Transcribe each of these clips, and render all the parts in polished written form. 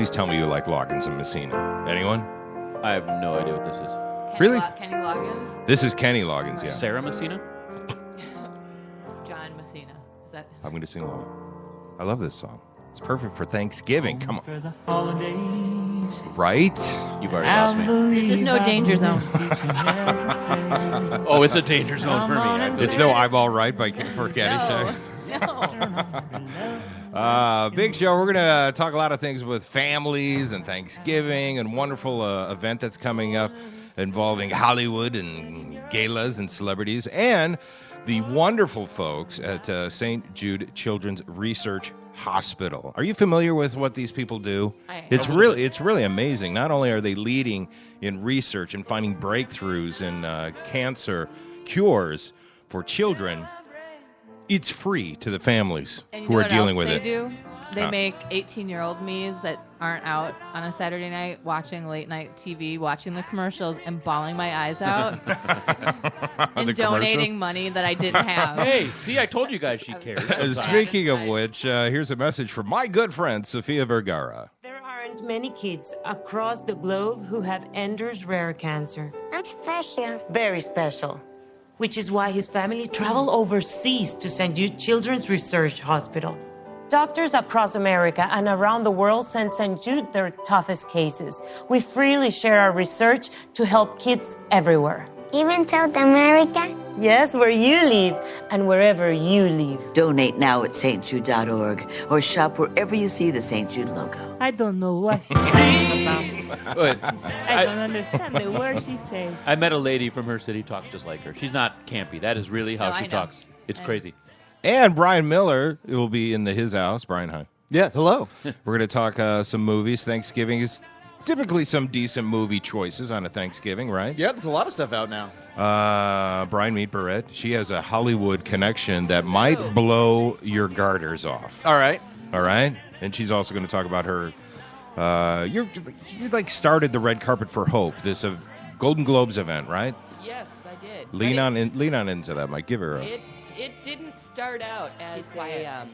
please tell me you like Loggins and Messina. Anyone? I have no idea what this is. Really? Kenny Loggins? This is Kenny Loggins, yeah. Sarah Messina? John Messina. Is that? I'm going to sing along. I love this song. It's perfect for Thanksgiving. Come on. For the holidays. Right? You've already lost me. This is no danger zone. Oh, it's a danger zone for me. I feel It's it. no I'm All Right for Caddyshack. No. Big show. We're going to talk a lot of things with families and Thanksgiving and wonderful event that's coming up involving Hollywood and galas and celebrities and the wonderful folks at St. Jude Children's Research Hospital. Are you familiar with what these people do? I am. It's really amazing. Not only are they leading in research and finding breakthroughs in cancer cures for children, it's free to the families And you who know are what dealing else with they it. do? They make 18-year-old me's that aren't out on a Saturday night watching late-night TV, watching the commercials, and bawling my eyes out, and The donating commercials? money that I didn't have. Hey, see, I told you guys she cares. sometimes. Speaking of which, here's a message from my good friend, Sofia Vergara. There aren't many kids across the globe who have Ender's rare cancer, I'm special. very special, which is why his family traveled overseas to St. Jude Children's Research Hospital. Doctors across America and around the world send St. Jude their toughest cases. We freely share our research to help kids everywhere. Even South America? Yes, where you live and wherever you live. Donate now at stjude.org or shop wherever you see the St. Jude logo. I don't know what she's talking about. But I don't understand the word she says. I met a lady from her city talks just like her. She's not campy. That is really how No, she I know. talks. It's I know. crazy. And Bryan Miller will be in his house. Brian, hi. Yeah, hello. We're going to talk some movies. Thanksgiving is typically some decent movie choices on a Thanksgiving, right? Yeah, there's a lot of stuff out now. Brian, meet Barrett. She has a Hollywood connection that might blow your garters off. All right. All right? And she's also going to talk about her... you like started the Red Carpet for Hope, this Golden Globes event, right? Yes, I did. Lean But on into that, Mike. Give her a... It didn't start out as She's quiet. a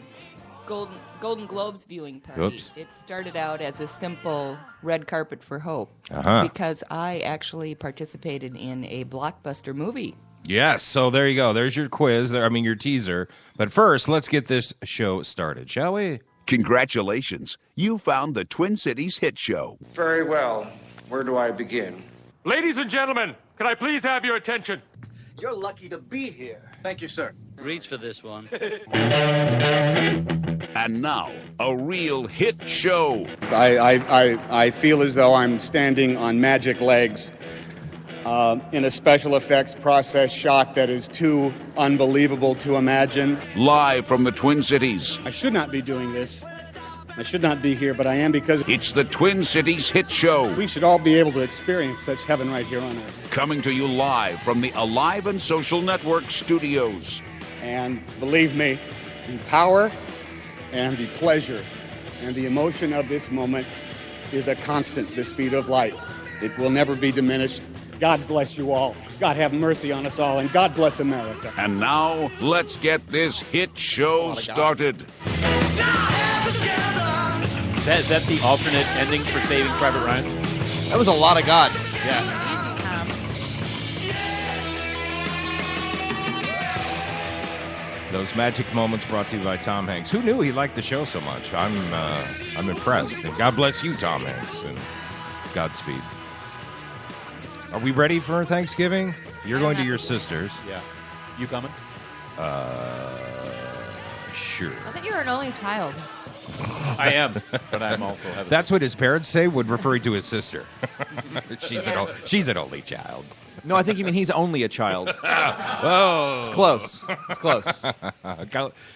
Golden Globes viewing party. Oops. It started out as a simple red carpet for hope Uh-huh. because I actually participated in a blockbuster movie. Yes, so there you go. There's your quiz. Your teaser. But first, let's get this show started, shall we? Congratulations. You found the Twin Cities hit show. Very well. Where do I begin? Ladies and gentlemen, can I please have your attention? You're lucky to be here. Thank you, sir. Reach for this one. And now, a real hit show. I feel as though I'm standing on magic legs in a special effects process shot that is too unbelievable to imagine. Live from the Twin Cities. I should not be doing this. I should not be here, but I am because It's the Twin Cities hit show. we should all be able to experience such heaven right here on earth. Coming to you live from the Alive and Social Network studios. And believe me, the power and the pleasure and the emotion of this moment is a constant, the speed of light. It will never be diminished. God bless you all. God have mercy on us all, and God bless America. And now, let's get this hit show started. Is that the alternate ending for Saving Private Ryan? That was a lot of God. Yeah. Those magic moments brought to you by Tom Hanks. Who knew he liked the show so much? I'm impressed. And God bless you, Tom Hanks, and Godspeed. Are we ready for Thanksgiving? You're going to your sister's. Yeah. You coming? Sure. I thought you were an only child. I am, but I'm also having... That's what his parents say when referring to his sister. She's an only child. No, I think you mean he's only a child. Oh, It's close. It's close.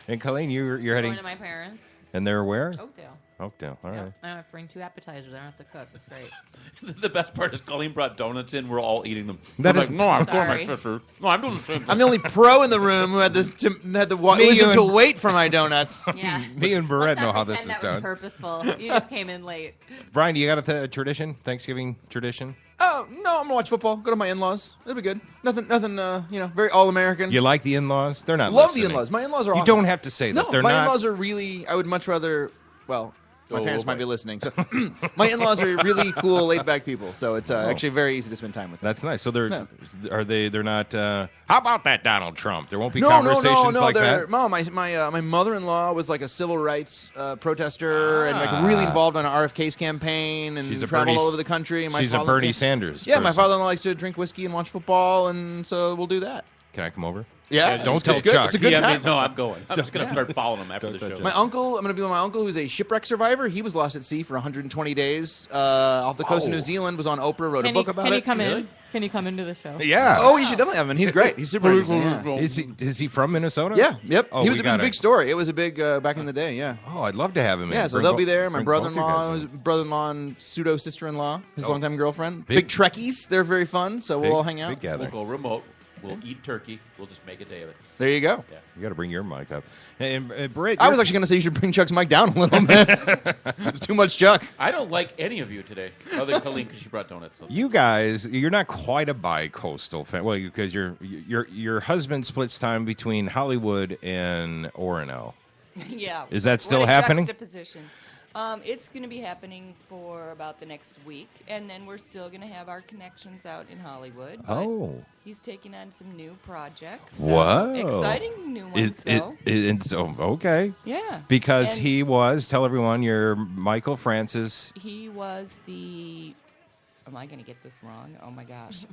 And Colleen, you're heading... Going to my parents. And they're where? Oakdale. Oakdale, all right. I don't have to bring 2 appetizers. I don't have to cook. It's great. The best part is Colleen brought donuts in. We're all eating them. That I'm is- like, no, I'm going Sorry. my sister. No, I'm doing the same thing. I'm the only pro in the room who had to Me listen and- to wait for my donuts. Yeah. Me and Barrett know how this Pretend is that done. was purposeful. You just came in late. Brian, you got a tradition? Thanksgiving tradition? Oh, no, I'm going to watch football. Go to my in-laws. It'll be good. Nothing, very all-American. You like the in-laws? They're not Love listening. the in-laws. My in-laws are You awesome. don't have to say that. No, They're my not... in-laws are really, I would much rather, My Oh, parents boy. might be listening. So my in-laws are really cool, laid-back people. So it's actually very easy to spend time with them. That's nice. So they're No. they're not. How about that Donald Trump? There won't be No. conversations like They're, that. Mom, my mother-in-law was like a civil rights protester and like really involved in an RFK's campaign and She's a traveled Bernie- all over the country. And my she's a father- Bernie Sanders Yeah, my person. father-in-law likes to drink whiskey and watch football, and so we'll do that. Can I come over? Yeah, Don't it's tell good. Chuck. It's a good Yeah, time. no, I'm going. I'm just going to start following him after the show. My uncle, I'm going to be with my uncle, who's a shipwreck survivor. He was lost at sea for 120 days off the coast of New Zealand. Was on Oprah, wrote a book about Can it. you come in? Can you come into the show? Yeah. Oh, you should definitely have him. He's great. He's super interesting. Yeah. Is he from Minnesota? Yeah. Yep. Oh, it we was a gotta- big story. It was a big back in the day. Yeah. Oh, I'd love to have him in. Yeah. So Bring they'll bo- be there. My bring both you guys brother-in-law, in. his brother-in-law and pseudo sister-in-law, his Oh. longtime girlfriend. Big- Big Trekkies. They're very fun. So we'll Big- all hang out. big gather. We'll go remote. We'll eat turkey. We'll just make a day of it. There you go. Yeah. You got to bring your mic up. And Britt, I was actually going to say you should bring Chuck's mic down a little bit. It's too much Chuck. I don't like any of you today, other than Colleen because she brought donuts. So. You guys, you're not quite a bi-coastal fan. Well, because your husband splits time between Hollywood and Orono. Yeah. Is that still What a happening? juxtaposition. It's going to be happening for about the next week, and then we're still going to have our connections out in Hollywood. But Oh. he's taking on some new projects. Whoa. Exciting new ones, though. Okay. Yeah. Because And he was, tell everyone, you're Michael Francis. he was the. Am I going to get this wrong? Oh my gosh.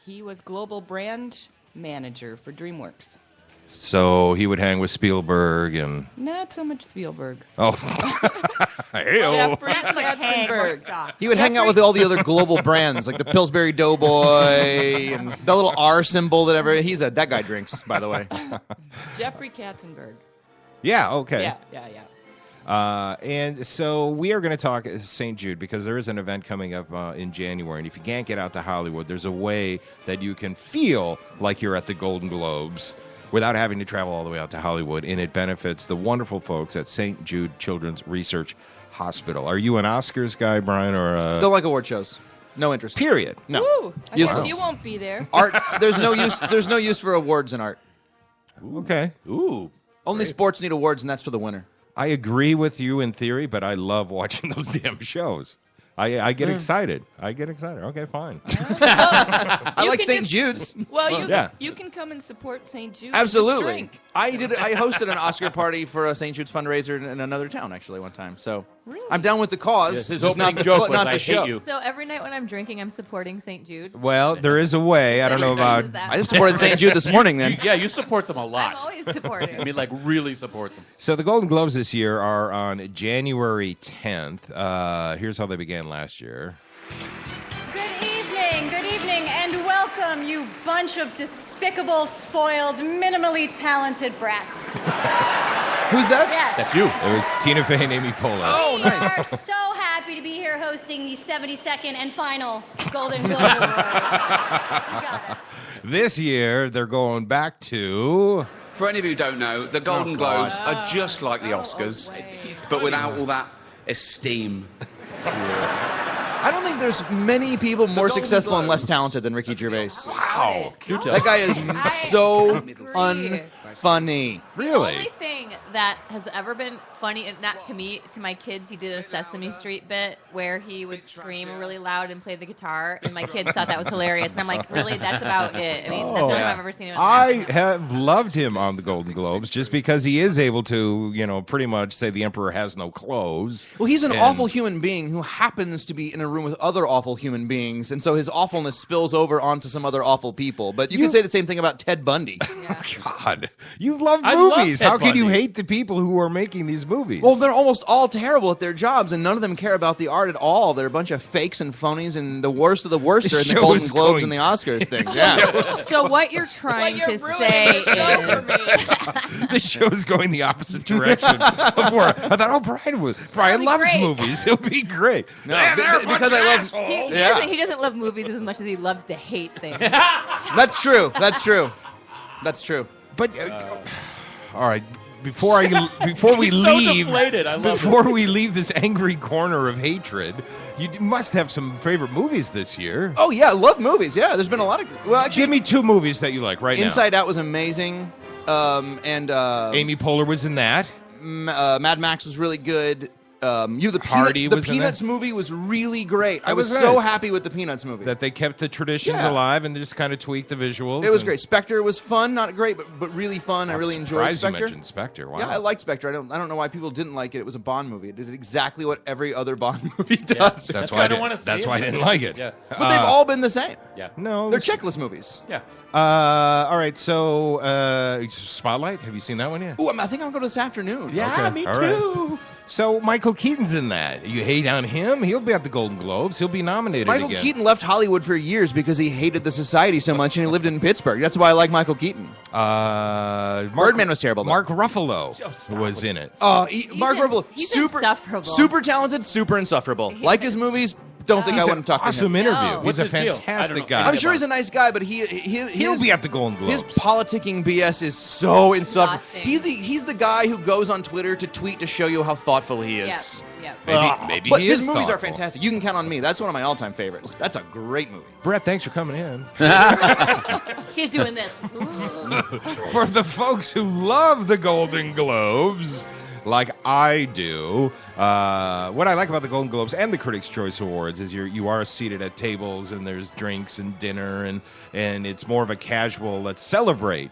He was global brand manager for DreamWorks. So he would hang with Spielberg and. Not so much Spielberg. Oh. Hey-o. Jeffrey Katzenberg. He would hang out with all the other global brands, like the Pillsbury Doughboy and the little R symbol that that guy drinks, by the way. Jeffrey Katzenberg. Yeah, okay. Yeah. And so we are going to talk St. Jude because there is an event coming up in January. And if you can't get out to Hollywood, there's a way that you can feel like you're at the Golden Globes without having to travel all the way out to Hollywood. And it benefits the wonderful folks at St. Jude Children's Research Hospital. Are you an Oscars guy, Brian? Or Don't like award shows. No interest. Period. No. Woo! I Useless. guess you won't be there. Art. There's no use. There's no use for awards in art. Okay. Ooh. Only sports need awards, and that's for the winner. I agree with you in theory, but I love watching those damn shows. I get excited. I get excited. Okay, fine. I You like can St. just- Jude's. Well, yeah. you can come and support St. Jude. and Absolutely. just drink. I hosted an Oscar party for a St. Jude's fundraiser in another town, actually, one time. So I'm down with the cause. Yes, his just not opening the, joke was, not "I the hate show. you." So every night when I'm drinking, I'm supporting St. Jude. Well, there is a way. I don't know about. I supported St. Jude this morning. Then You support them a lot. I'm always supporting. I mean, like, really support them. So the Golden Globes this year are on January 10th. Here's how they began last year. Good evening, and welcome, you bunch of despicable, spoiled, minimally talented brats. Who's that? Yes. That's you. It was Tina Fey and Amy Poehler. Oh, We nice. are so happy to be here hosting the 72nd and final Golden Globe Awards. You got it. This year, they're going back to. For any of you who don't know, the Golden Globes are just like the Oscars, but without all that esteem. I don't think there's many people more Golden successful and Globes. less talented than Ricky Gervais. Wow. Do tell. That guy is so agree. unfunny. The Really? only thing that has ever been funny, and not to me, to my kids, he did a Sesame Street bit where he would scream really loud and play the guitar, and my kids thought that was hilarious. And I'm like, really? That's about it. I mean, that's the only time I've ever seen him. I have loved him on the Golden Globes just because he is able to, pretty much say the emperor has no clothes. Well, he's an And- awful human being who happens to be in a room with other awful human beings, and so his awfulness spills over onto some other awful people. But you could say the same thing about Ted Bundy. God, you love I love movies. Ted How can you Bundy. hate the people who are making these movies? Well, they're almost all terrible at their jobs, and none of them care about the art at all. They're a bunch of fakes and phonies, and the worst of the worst are in the show Golden is Globes going- and the Oscars things. Yeah. So what you're trying to say is, the show's going the opposite direction of where I thought, Brian loves great. movies. He'll be great. No, because I love. he doesn't love movies as much as he loves to hate things. That's true. That's true. That's true. But all right, before we He's so leave, deflated. I love before we leave this angry corner of hatred, you must have some favorite movies this year. Oh yeah, I love movies. Yeah, there's been a lot of. Well, actually, Give me two movies that you like right Inside Out was amazing, and now. Amy Poehler was in that. Mad Max was really good. The Hardy Peanuts, was in Peanuts it. movie was really great. I was was so nice. happy with the Peanuts movie. That they kept the traditions alive and they just kind of tweaked the visuals. It was and- great. Spectre was fun, not great, but really fun. I really enjoyed Surprised you Spectre. mentioned Spectre. Wow. Yeah, I liked Spectre. I don't know why people didn't like it. It was a Bond movie. It did exactly what every other Bond movie does. That's why I didn't like it. Yeah. But they've all been the same. Yeah. No, They're checklist movies. Yeah. All right, so Spotlight. Have you seen that one yet? Ooh, I think I'm going to go this afternoon. Yeah, me all too. right. So Michael Keaton's in that. You hate on him? He'll be at the Golden Globes. He'll be nominated Michael again. Keaton left Hollywood for years because he hated the society so much, and he lived in Pittsburgh. That's why I like Michael Keaton. Birdman was terrible, though. Mark Ruffalo was in it. Mark Ruffalo, he's super insufferable. super talented, super insufferable. Like his movies. Don't think He's I an want to talk awesome to him. interview. No. He's a What's his deal? I don't fantastic know. guy. I'm sure he's a nice guy, but He'll be at the Golden Globes. His politicking BS is so insufferable. Exhausting. He's the guy who goes on Twitter to tweet to show you how thoughtful he is. Yep. Maybe But he his is movies are thoughtful. fantastic. You can count on me. That's one of my all-time favorites. That's a great movie. Brett, thanks for coming in. She's doing this. For the folks who love the Golden Globes, like I do, what I like about the Golden Globes and the Critics' Choice Awards is you are seated at tables and there's drinks and dinner and it's more of a casual, let's celebrate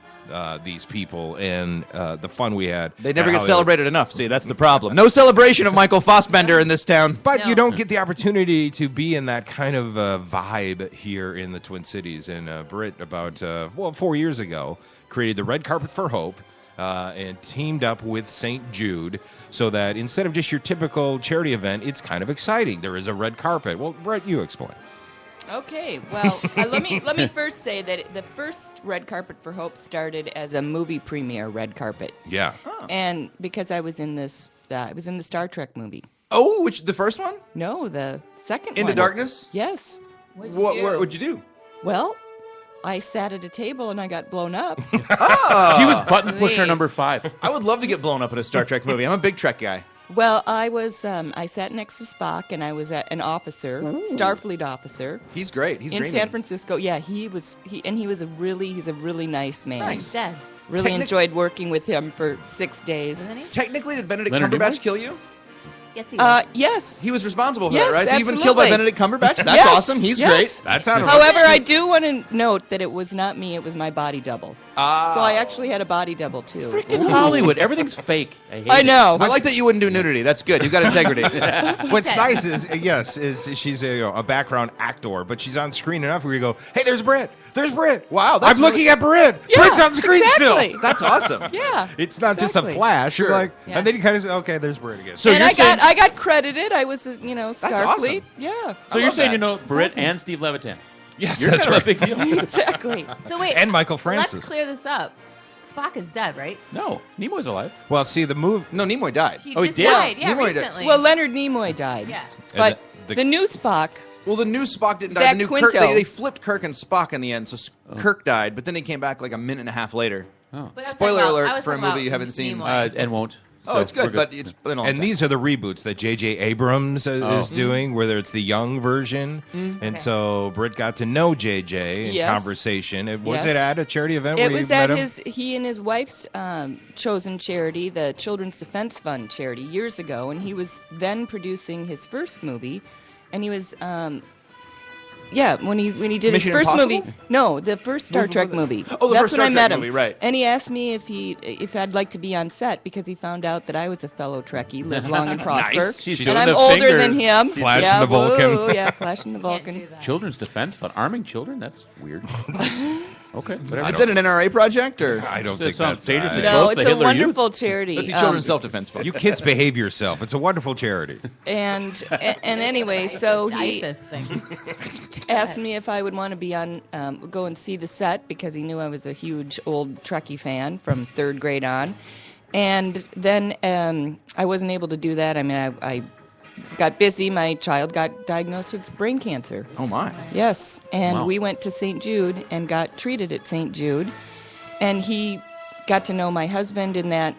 these people and the fun we had. They never at get Hollywood. celebrated enough. See, that's the problem. No celebration of Michael Fassbender in this town. But No. you don't get the opportunity to be in that kind of vibe here in the Twin Cities. And Britt, about 4 years ago, created the Red Carpet for Hope and teamed up with St. Jude so that instead of just your typical charity event, it's kind of exciting. There is a red carpet. Well, Brett, you explain. Okay, well, let me first say that the first Red Carpet for Hope started as a movie premiere red carpet, Yeah. and because I was in this, I was in the Star Trek movie. Oh, the first one? No, the second Into one. Darkness? Yes. What'd you do? What'd you do? Well, I sat at a table and I got blown up. She was button pusher Sweet. number 5. I would love to get blown up in a Star Trek movie. I'm a big Trek guy. Well, I was I sat next to Spock, and I was an officer, Starfleet officer. He's great. He's in dreamy. San Francisco. Yeah, he's a really nice man. Nice. Dead. Really enjoyed working with him for 6 days. Isn't he? Technically, did Benedict Leonard Cumberbatch Nimoy? kill you? Yes, he was. Yes. He was responsible for Yes, that, right? So you've been killed by absolutely. Benedict Cumberbatch? That's Yes, awesome. He's yes. great. That's out of However, I do want to note that it was not me; it was my body double. Ah. So I actually had a body double too. Freaking Hollywood. Everything's fake. I hate I it. know. I like that you wouldn't do nudity. That's good. You've got integrity. What's nice is, yes, she's a background actor, but she's on screen enough where you go, hey, there's Britt. There's Britt. Wow, that's I'm looking really- at Britt. Yeah, Britt's on screen exactly. still. That's awesome. Yeah. It's not just a exactly. flash. Sure. You're like, Yeah. and then you kind of say, okay, there's Britt again. So and you're saying, I got credited. I was Starfleet. awesome. Yeah. so you're love saying that. you know Britt and Steve Levitan. yes, You're that's kind of right. a big deal. Exactly. So wait. And Michael Let's Francis. clear this up. Spock is dead, right? No, Nimoy's alive. Well, see, the move. No, Nimoy died. He Oh, he just did? died. Yeah, Nimoy died. recently. Well, Leonard Nimoy died. Yeah. But the- the new Spock. Well, the new Spock didn't die. Zach The new Quinto. Kirk, they flipped Kirk and Spock in the end, so Kirk died, but then he came back like a minute and a half later. Oh. But I was Spoiler talking about- I alert was for a talking movie you about haven't seen. Nimoy. And won't. Oh, So it's good, we're but it's been a long And time. these are the reboots that J.J. Abrams is doing, whether it's the young version. And Okay. so Britt got to know J.J. in Yes. conversation. Was Yes. it at a charity event It where was you at met him? he and his wife's chosen charity, the Children's Defense Fund charity, years ago, and he was then producing his first movie, and he was. When he did Mission his first Impossible? movie, no, the first Star Trek movie. Oh, the That's first when Star I Trek met him. movie, right. And he asked me if I'd like to be on set because he found out that I was a fellow Trekkie, live long and prosper. Nice. She's and doing I'm the older than fingers. him. Flashing yeah, the Vulcan. woo, yeah, flashing the Can't Vulcan. do that. Children's Defense Fund. Arming children? That's weird. Okay. Whatever. Is it an NRA project or? I don't It think sounds that's dangerously No, close to it's a Hitler Youth. wonderful charity. That's the Children's Self-Defense Fund. You kids behave yourself. It's a wonderful charity. And anyway, so The he ISIS thing. asked me if I would want to be on, go and see the set because he knew I was a huge old Trekkie fan from third grade on. And then I wasn't able to do that. I mean, I got busy. My child got diagnosed with brain cancer. Oh my! Yes, and Wow. we went to St. Jude and got treated at St. Jude. And he got to know my husband in that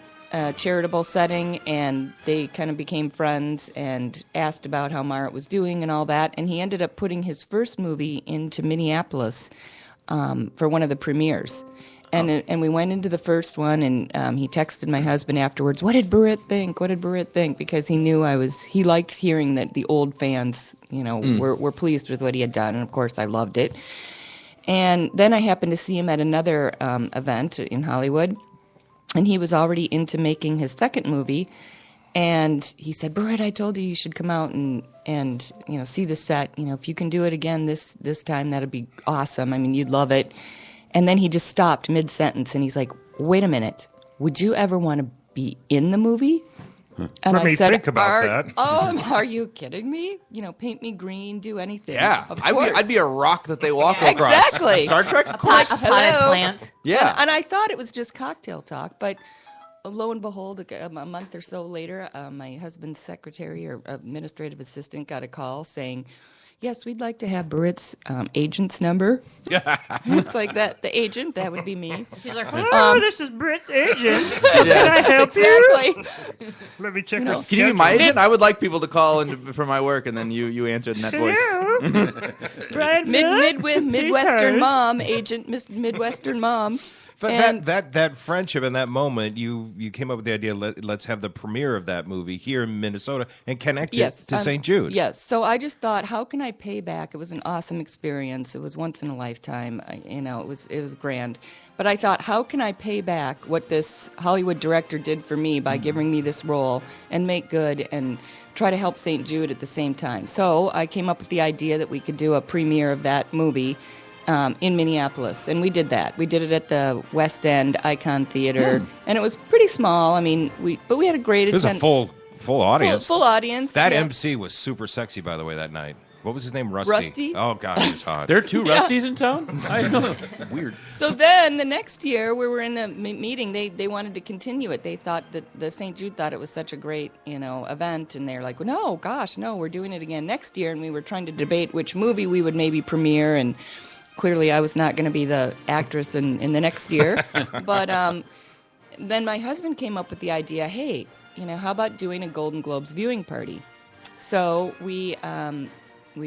charitable setting, and they kind of became friends and asked about how Marit was doing and all that. And he ended up putting his first movie into Minneapolis for one of the premieres. And we went into the first one, and he texted my husband afterwards, what did Barrett think? What did Barrett think? Because he knew he liked hearing that the old fans, were pleased with what he had done. And, of course, I loved it. And then I happened to see him at another event in Hollywood, and he was already into making his second movie. And he said, Barrett, I told you should come out and see the set. If you can do it again this time, that'd be awesome. I mean, you'd love it. And then he just stopped mid-sentence, and he's like, wait a minute. Would you ever want to be in the movie? And Let I me said, think about that. Are you kidding me? Paint me green, do anything. Yeah, Of course. I'd be a rock that they walk across. Exactly. Star Trek, of course. A potted plant. Yeah. And I thought it was just cocktail talk, but lo and behold, a month or so later, my husband's secretary or administrative assistant got a call saying, yes, we'd like to have Barrett's agent's number. It's like that. The agent, that would be me. She's like, this is Britt's agent. Can I help you? Exactly. Let me check Can you be my agent? I would like people to call in for my work, and then you answered in that voice. Bryan Miller? Midwestern mom, agent, Midwestern mom. But And- that friendship in that moment, you came up with the idea. Let's have the premiere of that movie here in Minnesota and connect it to St. Jude. Yes. So I just thought, how can I pay back? It was an awesome experience. It was once in a lifetime. It was grand. But I thought, how can I pay back what this Hollywood director did for me by giving me this role and make good and try to help St. Jude at the same time? So I came up with the idea that we could do a premiere of that movie in Minneapolis, and we did that. We did it at the West End Icon Theater, and it was pretty small. I mean, we had a great. It was a full audience. Full audience. That yeah. MC was super sexy, by the way, that night. What was his name? Rusty. Rusty? Oh God, he was hot. There are two Rusties in town? I know. Weird. So then the next year we were in the meeting, they wanted to continue it. They thought that the St. Jude thought it was such a great, event, and they're like, no, we're doing it again next year. And we were trying to debate which movie we would maybe premiere, and clearly I was not going to be the actress in the next year. But then my husband came up with the idea, hey, how about doing a Golden Globes viewing party? So we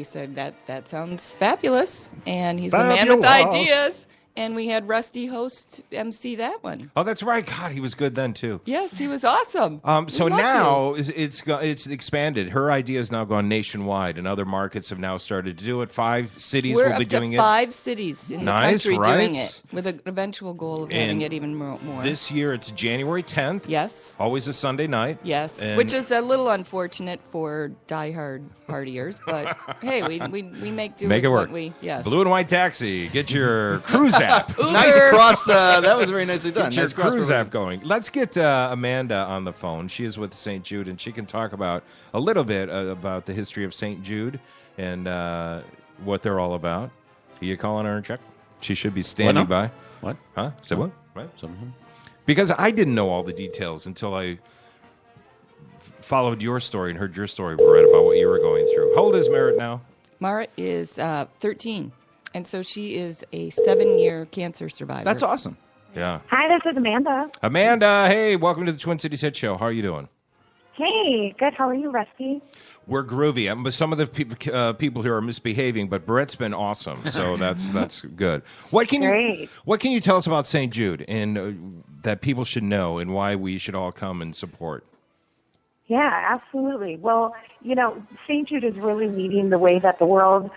said that sounds fabulous, and he's the man with ideas. And we had Rusty host MC that one. Oh, that's right. God, he was good then too. Yes, he was awesome. So now it's expanded. Her idea has now gone nationwide, and other markets have now started to do it. 5 cities We're will be up to doing 5 cities in the country right? doing it, with an eventual goal of having it even more. This year it's January 10th. Yes. Always a Sunday night. Yes, And which is a little unfortunate for diehard partiers, but hey, we make do make with it work. what we yes. Blue and White Taxi. Get your cruise app. Nice cross. That was very nicely done. Get your Nice cross cruise program. app going. Let's get Amanda on the phone. She is with St. Jude, and she can talk about a little bit about the history of St. Jude and what they're all about. Are you calling her and check? She should be standing by. What? Huh? Say what? Right? Something. Because I didn't know all the details until I followed your story and heard your story, Brett, about what you were going through. How old is Merritt now? Mara is 13, and so she is a 7-year cancer survivor. That's awesome. Yeah. Hi, this is Amanda. Amanda, hey, welcome to the Twin Cities Hit Show. How are you doing? Hey, good. How are you, Rusty? We're groovy. But some of the people here are misbehaving, but Brett's been awesome, so that's good. What can you tell us about St. Jude and that people should know and why we should all come and support? Yeah, absolutely. Well, St. Jude is really leading the way that the world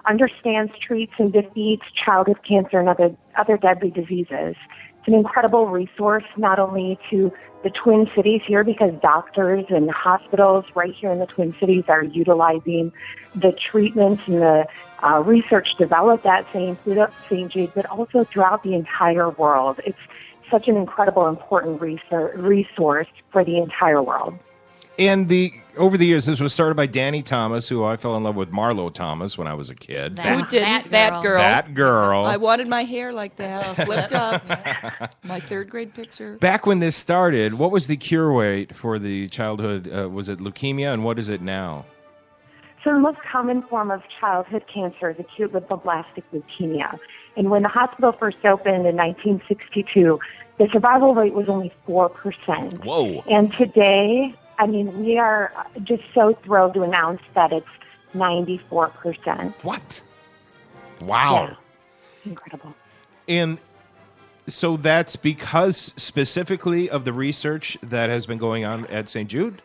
understands, treats, and defeats childhood cancer and other deadly diseases. It's an incredible resource not only to the Twin Cities here, because doctors and hospitals right here in the Twin Cities are utilizing the treatments and the research developed at St. Jude, but also throughout the entire world. It's such an incredible, important resource for the entire world. And over the years, this was started by Danny Thomas, who I fell in love with Marlo Thomas when I was a kid. Who didn't? That girl. That girl. I wanted my hair like that, flipped up. My 3rd grade picture. Back when this started, what was the cure rate for the childhood? Was it leukemia, and what is it now? So the most common form of childhood cancer is acute lymphoblastic leukemia. And when the hospital first opened in 1962, the survival rate was only 4%. Whoa. And today, we are just so thrilled to announce that it's 94%. What? Wow. Yeah. Incredible. And So that's because specifically of the research that has been going on at St. Jude?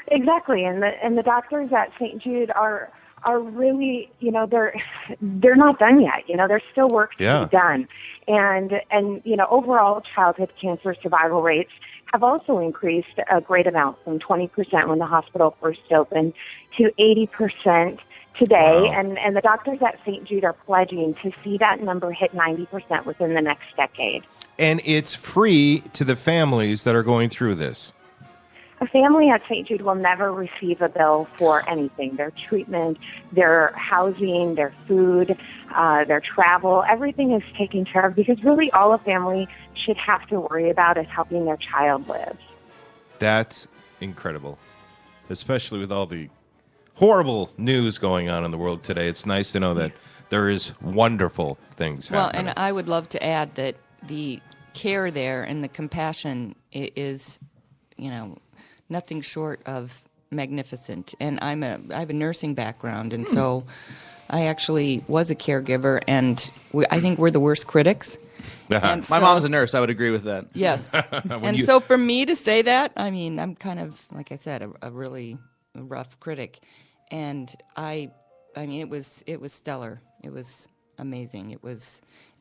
Exactly, and the doctors at St. Jude are really, they're not done yet. There's still work to be done, and overall childhood cancer survival rates have also increased a great amount from 20% when the hospital first opened to 80% today. Wow. And the doctors at St. Jude are pledging to see that number hit 90% within the next decade. And it's free to the families that are going through this. A family at St. Jude will never receive a bill for anything. Their treatment, their housing, their food, their travel, everything is taken care of because really all a family should have to worry about is helping their child live. That's incredible, especially with all the horrible news going on in the world today. It's nice to know that there is wonderful things happening. Well, and I would love to add that the care there and the compassion is, nothing short of magnificent. And I have a nursing background, and so I actually was a caregiver, and I think we're the worst critics. My mom's a nurse. I would agree with that. Yes. So for me to say that, I'm kind of, like I said, a really rough critic. And it was stellar. It was amazing.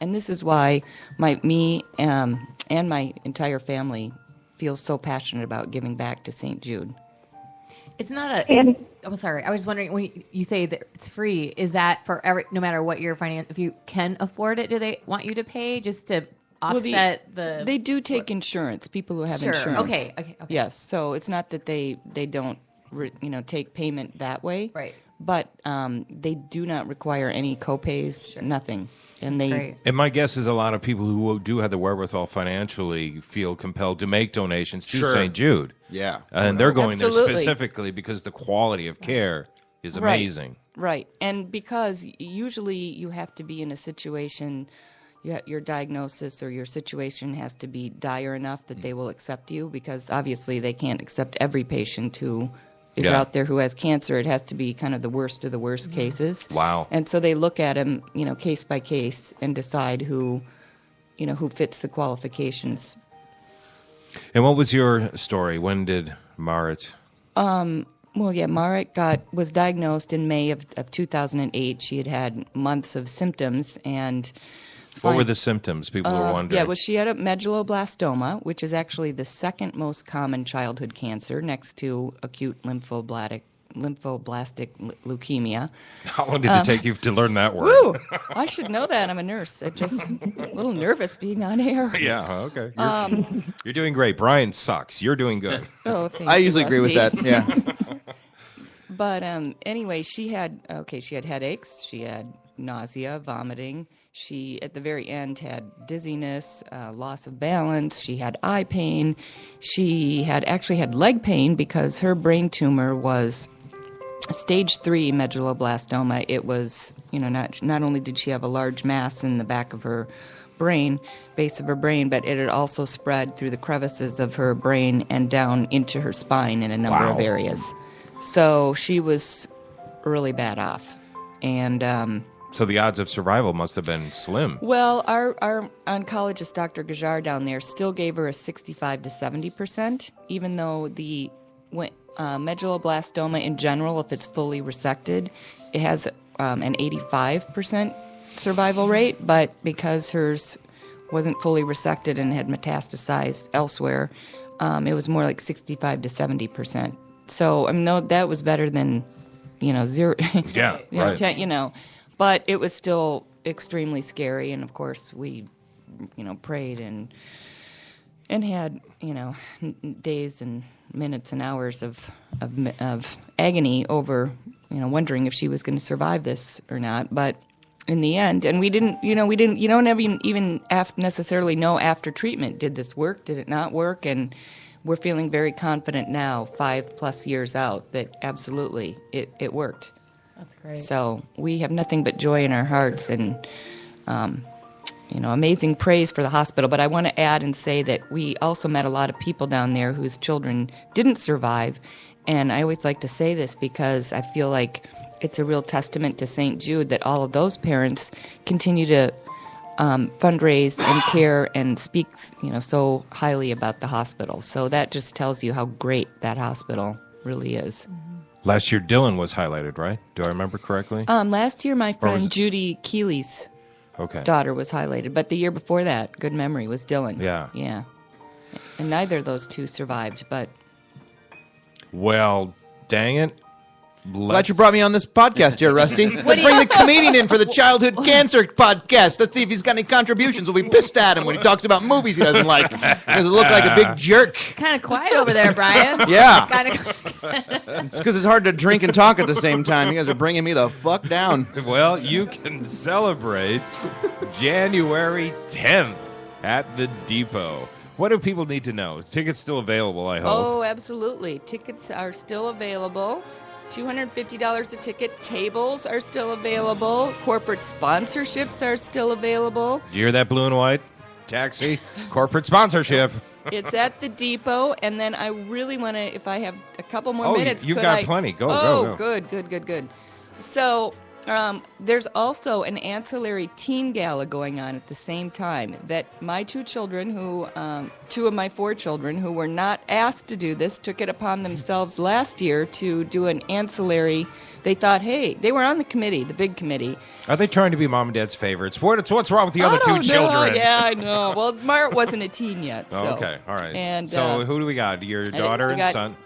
And this is why me and my entire family feels so passionate about giving back to St. Jude. It's not I'm sorry. I was wondering, when you say that it's free, is that for no matter what your if you can afford it, do they want you to pay just to offset They do take insurance, people who have insurance. Okay. Yes. So it's not that they don't, take payment that way. Right. But they do not require any co-pays, nothing. And my guess is a lot of people who do have the wherewithal financially feel compelled to make donations to St. Jude. Yeah. And they're going Absolutely. there specifically because the quality of care is amazing. Right. And because usually you have to be in a situation, your diagnosis or your situation has to be dire enough that they will accept you, because obviously they can't accept every patient who is out there who has cancer. It has to be kind of the worst of the worst cases. Wow. And so they look at them, case by case and decide who fits the qualifications. And what was your story? When did Marit? Marit was diagnosed in May of 2008. She had months of symptoms, and what were the symptoms? People were wondering. She had a medulloblastoma, which is actually the second most common childhood cancer, next to acute lymphoblastic leukemia. How long did it take you to learn that word? Woo! I should know that. I'm a nurse. I'm just a little nervous being on air. Yeah, okay. You're doing great. Brian sucks. You're doing good. Oh, thank I you, usually agree with Rusty. that, yeah. But anyway, she had headaches, she had nausea, vomiting. She, at the very end, had dizziness, loss of balance. She had eye pain. She actually had leg pain because her brain tumor was stage 3 medulloblastoma. It was, not only did she have a large mass in the back of her base of her brain, but it had also spread through the crevices of her brain and down into her spine in a number of areas. So she was really bad off. And so the odds of survival must have been slim. well, our oncologist, Dr. Gajar down there, still gave her a 65 to 70%, even though the medulloblastoma in general, if it's fully resected, it has an 85% survival rate. But because hers wasn't fully resected and had metastasized elsewhere, it was more like 65 to 70%. So, that was better than, 0. Yeah, right. 10, but it was still extremely scary. And of course, we, prayed and had, days and minutes and hours of agony over, wondering if she was going to survive this or not. But in the end, and we didn't, you don't ever even necessarily know after treatment, did this work? Did it not work? And we're feeling very confident now, 5+ years out, that absolutely it worked. That's great. So we have nothing but joy in our hearts and, amazing praise for the hospital. But I want to add and say that we also met a lot of people down there whose children didn't survive. And I always like to say this because I feel like it's a real testament to St. Jude that all of those parents continue to fundraise and care and speaks, so highly about the hospital. So that just tells you how great that hospital really is. Last year, Dylan was highlighted, right? Do I remember correctly? Last year, my friend Judy Keeley's daughter was highlighted, but the year before that, good memory, was Dylan. Yeah. And neither of those two survived, but... Well, dang it. Glad you brought me on this podcast here, Rusty. Let's bring the comedian in for the childhood cancer podcast. Let's see if he's got any contributions. We'll be pissed at him when he talks about movies he doesn't like. Because it look like a big jerk. Kind of quiet over there, Brian. Yeah. It's because it's hard to drink and talk at the same time. You guys are bringing me the fuck down. Well, you can celebrate January 10th at the Depot. What do people need to know? Tickets still available, I hope. Oh, absolutely. Tickets are still available. $250 a ticket. Tables are still available. Corporate sponsorships are still available. You hear that, blue and white? Taxi, corporate sponsorship. It's at the Depot, and then I really want to, if I have a couple more minutes. You've got plenty. Go. Good. So there's also an ancillary teen gala going on at the same time that my two of my four children who were not asked to do this took it upon themselves last year to do an ancillary. They thought, hey, they were on the committee, the big committee. Are they trying to be mom and dad's favorites? What's wrong with the other two children? Yeah, I know. Well, Mart wasn't a teen yet. So. Okay, all right. And, so who do we got? Your daughter and son?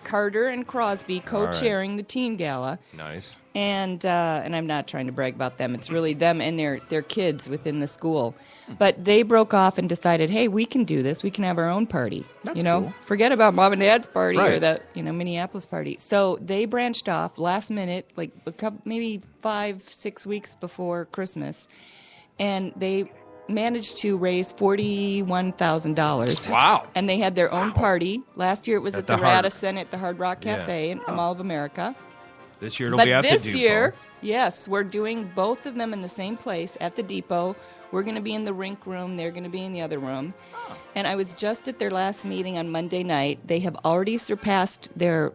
Carter and Crosby co-chairing the teen gala. Nice. And I'm not trying to brag about them. It's really them and their kids within the school. But they broke off and decided, hey, we can do this. We can have our own party. That's cool. Forget about mom and dad's party right. or that Minneapolis party. So they branched off last minute, like maybe 5-6 weeks before Christmas, and they managed to raise $41,000. Wow. And they had their own party. Last year it was at the Radisson at the Hard Rock Cafe in Mall of America. This year it'll be at the Depot. This year, yes, we're doing both of them in the same place at the Depot. We're going to be in the rink room. They're going to be in the other room. Oh. And I was just at their last meeting on Monday night. They have already surpassed their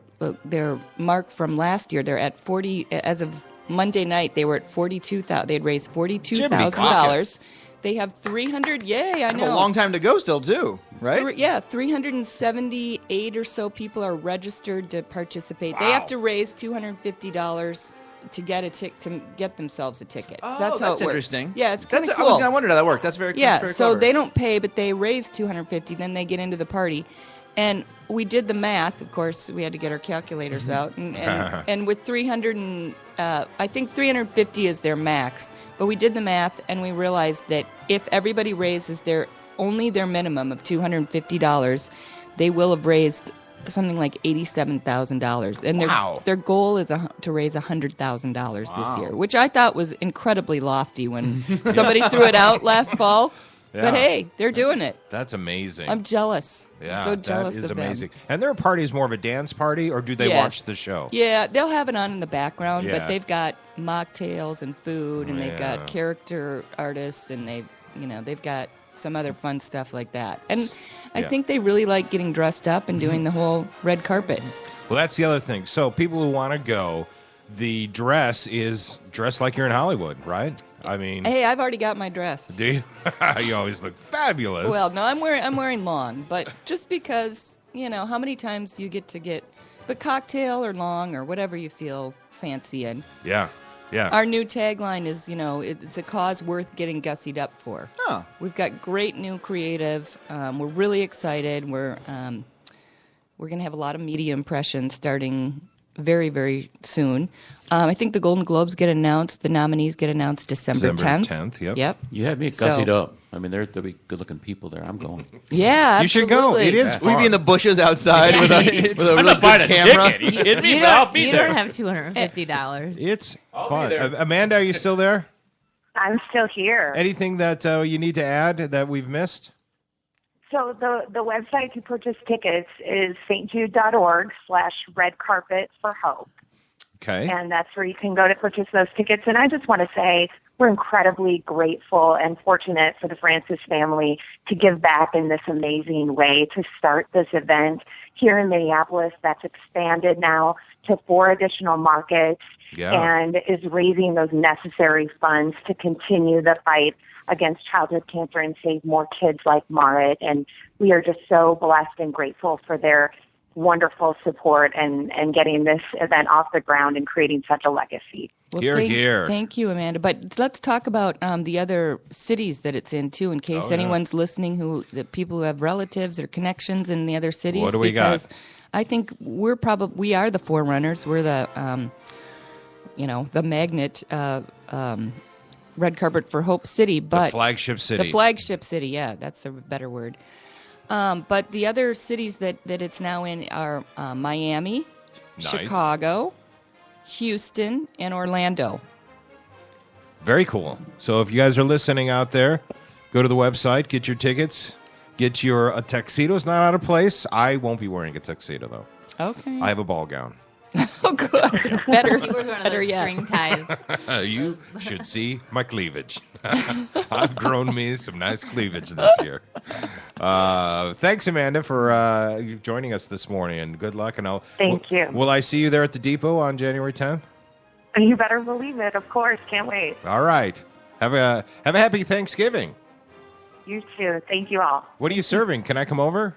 mark from last year. They're at 40 as of Monday night. They were at 42,000. They had raised $42,000. They have 300. Yay! I know. A long time to go still, too, right? 378 or so people are registered to participate. Wow. They have to raise $250 to get themselves a ticket. Oh, that's how it works. Interesting. Yeah, it's kind of cool. I was going to wonder how that worked. That's very yeah. That's very so clever. They don't pay, but they raise $250. Then they get into the party, and we did the math. Of course, we had to get our calculators out, and with 300 and I think 350 is their max. But we did the math, and we realized that if everybody raises their minimum of $250, they will have raised something like $87,000, and their goal is to raise $100,000 this year, which I thought was incredibly lofty when somebody threw it out last fall. Yeah. But hey, they're doing it. That's amazing. I'm jealous. Yeah, I'm so jealous that is of amazing. them. And their party is more of a dance party, or do they watch the show? Yeah, they'll have it on in the background, but they've got mocktails and food, and they've got character artists, and they've got some other fun stuff like that. And I think they really like getting dressed up and doing the whole red carpet. Well, that's the other thing. So people who want to go, the dress is dressed like you're in Hollywood, right? I mean, hey, I've already got my dress. Do you? You always look fabulous. Well, no, I'm wearing long, but just because, how many times do you get but cocktail or long or whatever you feel fancy in. Yeah. Yeah. Our new tagline is, it's a cause worth getting gussied up for. Oh. We've got great new creative. We're really excited. We're going to have a lot of media impressions starting very, very soon. I think the Golden Globes get announced. The nominees get announced December 10th. Yep. You had me gussied up. I mean, there'll be good-looking people there. I'm going. Yeah, you should go. It is. We'd be in the bushes outside with a really good camera. Ticket. You kidding me? You don't have $250. It's fun. Amanda, are you still there? I'm still here. Anything that you need to add that we've missed? So the website to purchase tickets is stjude.org/redcarpetforhope. Okay. And that's where you can go to purchase those tickets. And I just want to say we're incredibly grateful and fortunate for the Francis family to give back in this amazing way to start this event here in Minneapolis that's expanded now to 4 additional markets. and is raising those necessary funds to continue the fight against childhood cancer and save more kids like Marit. And we are just so blessed and grateful for their wonderful support and getting this event off the ground and creating such a legacy. Well, Here. Thank you, Amanda. But let's talk about the other cities that it's in, too, in case anyone's listening, the people who have relatives or connections in the other cities. What do we got? I think we are the forerunners. We're the, the magnet, red carpet for Hope City. But the flagship city. The flagship city, yeah, that's the better word. But the other cities that it's now in are Miami, Chicago, Houston, and Orlando. Very cool. So if you guys are listening out there, go to the website, get your tickets, get your tuxedo's not out of place. I won't be wearing a tuxedo, though. Okay. I have a ball gown. Oh, good. Better. He wears one of those string ties. You should see my cleavage. I've grown me some nice cleavage this year. Thanks, Amanda, for joining us this morning, and good luck. And Thank you. Will I see you there at the depot on January 10th? You better believe it. Of course. Can't wait. All right. Have a happy Thanksgiving. You too. Thank you all. What are you serving? Can I come over?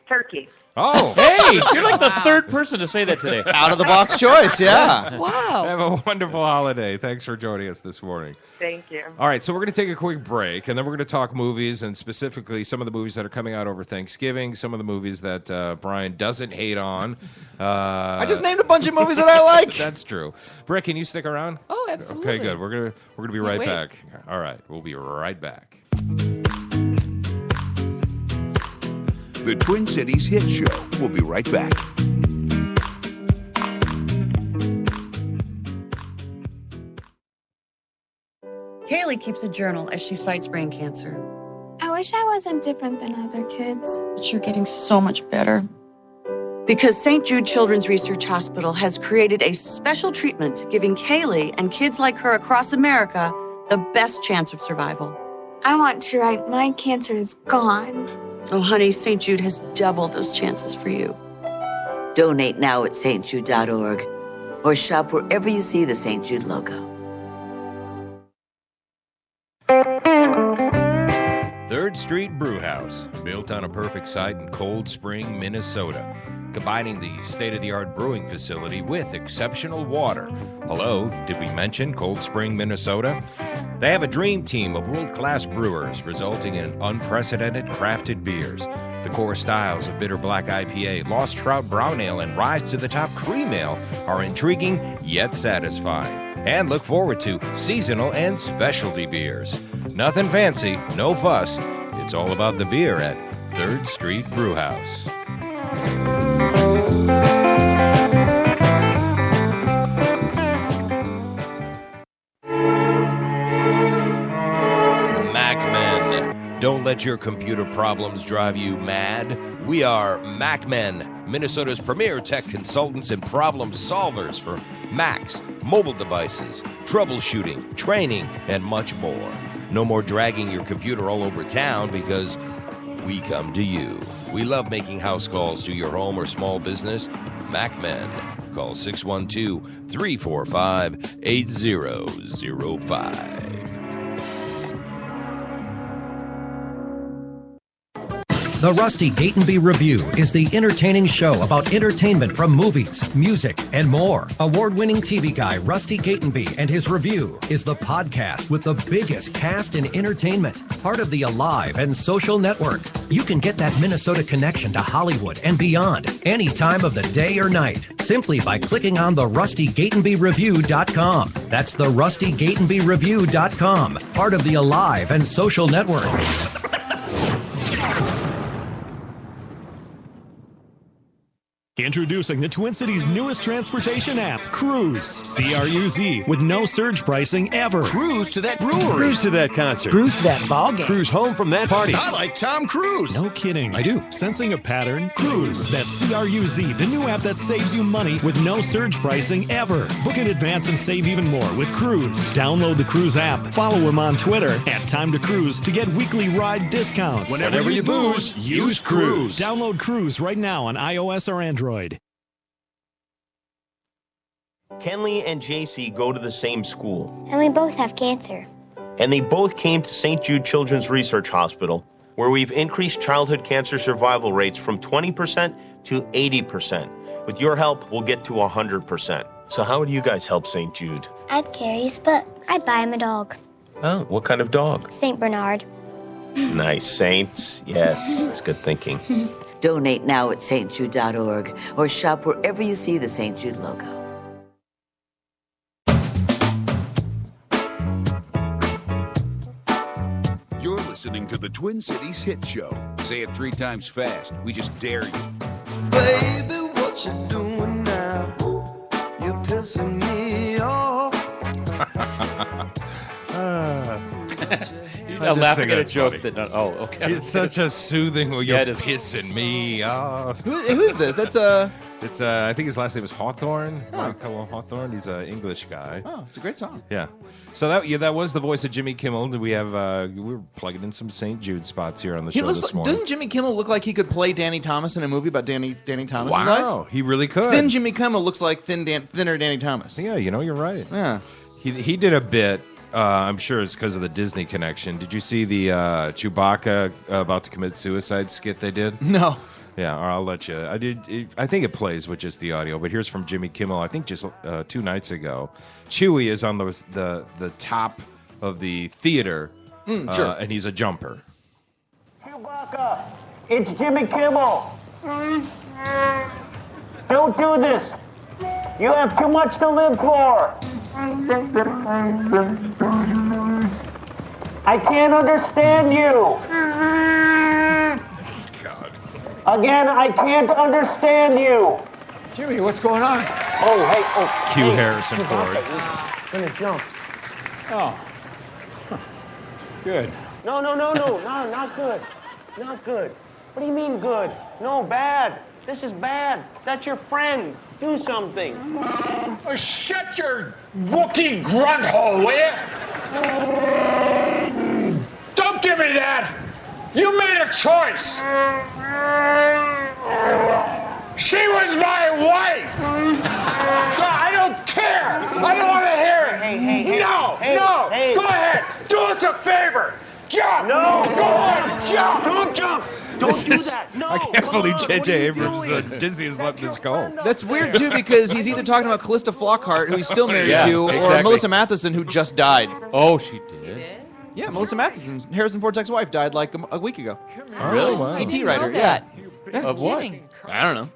Turkey. Oh. Hey, you're like the third person to say that today. Out of the box choice, yeah. Wow. Have a wonderful holiday. Thanks for joining us this morning. Thank you. All right, so we're going to take a quick break, and then we're going to talk movies, and specifically some of the movies that are coming out over Thanksgiving, some of the movies that Brian doesn't hate on. I just named a bunch of movies that I like. That's true. Britt, can you stick around? Oh, absolutely. Okay, good. We're gonna be right wait. back. All right, we'll be right back. The Twin Cities Hit Show. We'll be right back. Kaylee keeps a journal as she fights brain cancer. I wish I wasn't different than other kids. But you're getting so much better. Because St. Jude Children's Research Hospital has created a special treatment giving Kaylee and kids like her across America the best chance of survival. I want to write my cancer is gone. Oh, honey, St. Jude has doubled those chances for you. Donate now at stjude.org or shop wherever you see the St. Jude logo. 3rd Street Brewhouse, built on a perfect site in Cold Spring, Minnesota, combining the state-of-the-art brewing facility with exceptional water. Hello, did we mention Cold Spring, Minnesota? They have a dream team of world-class brewers, resulting in unprecedented crafted beers. The core styles of Bitter Black IPA, Lost Trout Brown Ale, and Rise to the Top Cream Ale are intriguing yet satisfying. And look forward to seasonal and specialty beers. Nothing fancy, no fuss. It's all about the beer at 3rd Street Brewhouse. Don't let your computer problems drive you mad. We are MacMen, Minnesota's premier tech consultants and problem solvers for Macs, mobile devices, troubleshooting, training, and much more. No more dragging your computer all over town because we come to you. We love making house calls to your home or small business. MacMen. Call 612-345-8005. The Rusty Gatenby Review is the entertaining show about entertainment from movies, music, and more. Award-winning TV guy Rusty Gatenby and his review is the podcast with the biggest cast in entertainment, part of the Alive and Social Network. You can get that Minnesota connection to Hollywood and beyond any time of the day or night simply by clicking on the RustyGatenbyReview.com. That's the RustyGatenbyReview.com, part of the Alive and Social Network. Introducing the Twin Cities' newest transportation app, Cruise. C-R-U-Z, with no surge pricing ever. Cruise to that brewery. Cruise to that concert. Cruise to that ball game. Cruise home from that party. I like Tom Cruise. No kidding. I do. Sensing a pattern? Cruise. That's C-R-U-Z, the new app that saves you money with no surge pricing ever. Book in advance and save even more with Cruise. Download the Cruise app. Follow him on Twitter at Time to Cruise to get weekly ride discounts. Whenever you booze, use Cruise. Download Cruise right now on iOS or Android. Kenley and JC go to the same school. And we both have cancer. And they both came to St. Jude Children's Research Hospital, where we've increased childhood cancer survival rates from 20% to 80%. With your help, we'll get to 100%. So how would you guys help St. Jude? I'd carry his books. I'd buy him a dog. Oh, what kind of dog? St. Bernard. Nice, Saints. Yes, it's good thinking. Donate now at stjude.org or shop wherever you see the St. Jude logo. You're listening to the Twin Cities Hit Show. Say it 3 times fast. We just dare you. Baby, what you doing now? You're pissing me off. I'm laughing at a joke that. Oh, okay. It's such a soothing. Well, you're pissing me off. Who is this? That's It's I think his last name is Hawthorne. Michael Hawthorne. He's an English guy. Oh, it's a great song. Yeah. So that was the voice of Jimmy Kimmel. We have we're plugging in some St. Jude spots here on the show this morning. Doesn't Jimmy Kimmel look like he could play Danny Thomas in a movie about Danny Thomas' life? Wow, he really could. Thin Jimmy Kimmel looks like thinner Danny Thomas. Yeah, you're right. Yeah. He did a bit. I'm sure it's because of the Disney connection. Did you see the Chewbacca about to commit suicide skit they did? No. Yeah, or I'll let you. I think it plays with just the audio, but here's from Jimmy Kimmel. I think just 2 nights ago. Chewie is on the top of the theater, sure. and he's a jumper. Chewbacca, it's Jimmy Kimmel. Don't do this. You have too much to live for. I can't understand you. God. Again, I can't understand you. Jimmy, what's going on? Oh, hey, oh. Cue hey, Harrison Ford. Listen, gonna jump. Oh. Good. No, not good. Not good. What do you mean good? No, bad. This is bad. That's your friend. Do something. Shut your Wookiee grunt hole, will you? Don't give me that. You made a choice. She was my wife. I don't care. I don't want to hear it. Hey. No. Go ahead. Do us a favor. Jump. No. Go on. Jump. Don't jump. Don't do that. No. I can't believe J.J. Abrams Disney has let this go. That's weird, too, because he's either talking about Callista Flockhart, who he's still married to, or exactly. Melissa Matheson, who just died. Oh, she did? Yeah, Melissa Matheson, Harrison Ford's ex-wife, died like a week ago. Really? Wow. E.T. writer, yeah. Of what? I don't know.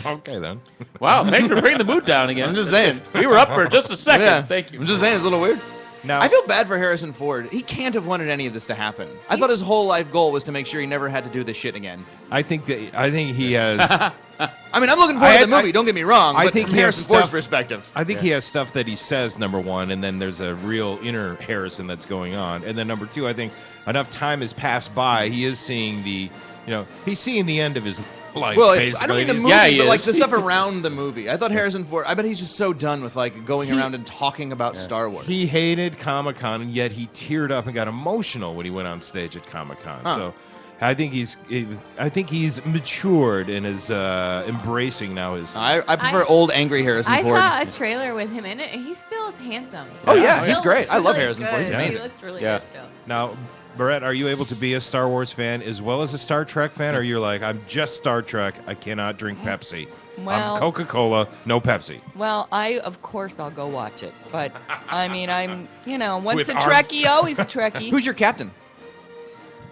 Okay, then. Wow, thanks for bringing the mood down again. I'm just saying. We were up for just a second. Yeah. Thank you. I'm just saying, it's a little weird. Now, I feel bad for Harrison Ford. He can't have wanted any of this to happen. I thought his whole life goal was to make sure he never had to do this shit again. I think he has. I mean, I'm looking forward to the movie. Don't get me wrong. I but think from he has Harrison Ford's stuff- perspective. I think he has stuff that he says, number one, and then there's a real inner Harrison that's going on. And then number two, I think enough time has passed by. He is seeing he's seeing the end of his life. Well, basically. I don't mean the movie, but like the stuff around the movie. I thought Harrison Ford. I bet he's just so done with like going around and talking about Star Wars. He hated Comic-Con, and yet he teared up and got emotional when he went on stage at Comic-Con. Huh. So I think he's matured and is embracing now his. I prefer old angry Harrison Ford. I saw a trailer with him in it, and he still is handsome. Oh yeah, he's He great. looks I love really Harrison Ford. He's good. amazing. He looks really good still. Now, Barrett, are you able to be a Star Wars fan as well as a Star Trek fan, or you're like, I'm just Star Trek, I cannot drink Pepsi? Well- I'm Coca-Cola, no Pepsi. Well, of course I'll go watch it. But, I mean, I'm, once With a our- Trekkie, always a Trekkie. Who's your captain?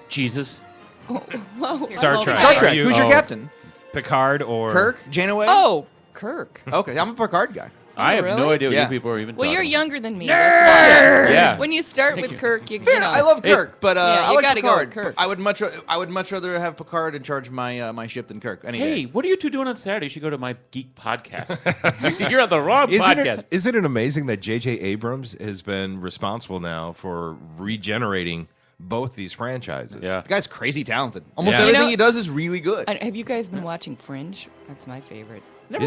Jesus. Whoa. Star Trek. Star Trek. Are you- Who's your captain? Picard or Kirk? Janeway? Oh, Kirk. Okay, I'm a Picard guy. I have really? no idea what Yeah. you people are even Well, talking you're about. younger than me. That's why. Yeah. When you start with Kirk, you Fair, know. I love Kirk, but Yeah, I you like gotta go Picard. with Kirk. I would much rather have Picard in charge of my ship than Kirk. Any Hey, day. what are you two doing on Saturday? You should go to my geek podcast. You're on the wrong podcast. Isn't it amazing that J.J. Abrams has been responsible now for regenerating both these franchises. Yeah. The guy's crazy talented. Almost Yeah. everything he does is really good. Have you guys been watching Fringe? That's my favorite. I never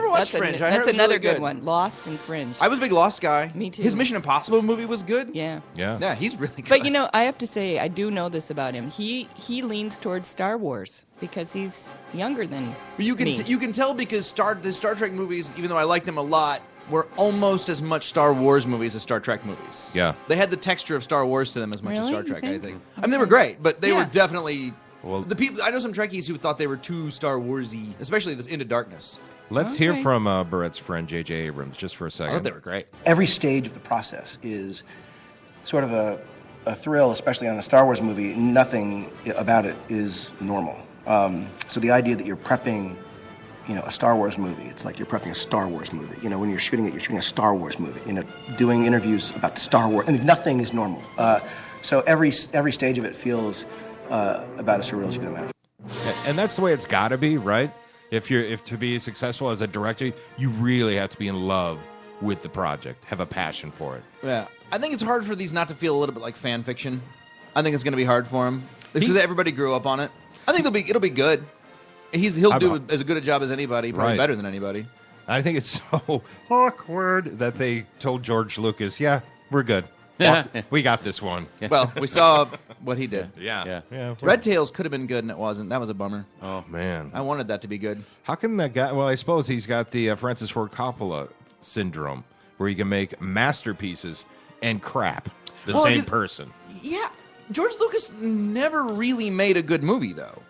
watched Fringe. I heard That's it was another really good one. Lost and Fringe. I was a big Lost guy. Me too. His Mission Impossible movie was good. Yeah. Yeah, he's really good. But you know, I have to say, I do know this about him. He leans towards Star Wars because he's younger than you can me. you can tell because the Star Trek movies, even though I like them a lot, were almost as much Star Wars movies as Star Trek movies. Yeah. They had the texture of Star Wars to them as much as Really? Star Trek, You I think? think. I mean, they were great, but they were Yeah. definitely... Well, the people. I know some Trekkies who thought they were too Star Warsy, especially this Into Darkness. Let's hear from Barrett's friend, J.J. Abrams, just for a second. I thought they were great. Every stage of the process is sort of a thrill, especially on a Star Wars movie. Nothing about it is normal. So the idea that you're prepping, a Star Wars movie, it's like you're prepping a Star Wars movie. When you're shooting it, you're shooting a Star Wars movie. Doing interviews about the Star Wars, and nothing is normal. So every stage of it feels about as surreal as you can imagine. And that's the way it's got to be, right? If to be successful as a director, you really have to be in love with the project, have a passion for it. Yeah, I think it's hard for these not to feel a little bit like fan fiction. I think it's going to be hard for him because everybody grew up on it. I think it'll be good. He'll do as good a job as anybody, probably better than anybody. I think it's so awkward that they told George Lucas, "Yeah, we're good. We got this one." Well, we saw what he did. Yeah. Red Tails could have been good, and it wasn't. That was a bummer. Oh man, I wanted that to be good. How can that guy? Well, I suppose he's got the Francis Ford Coppola syndrome, where he can make masterpieces and crap the same person. Yeah, George Lucas never really made a good movie, though.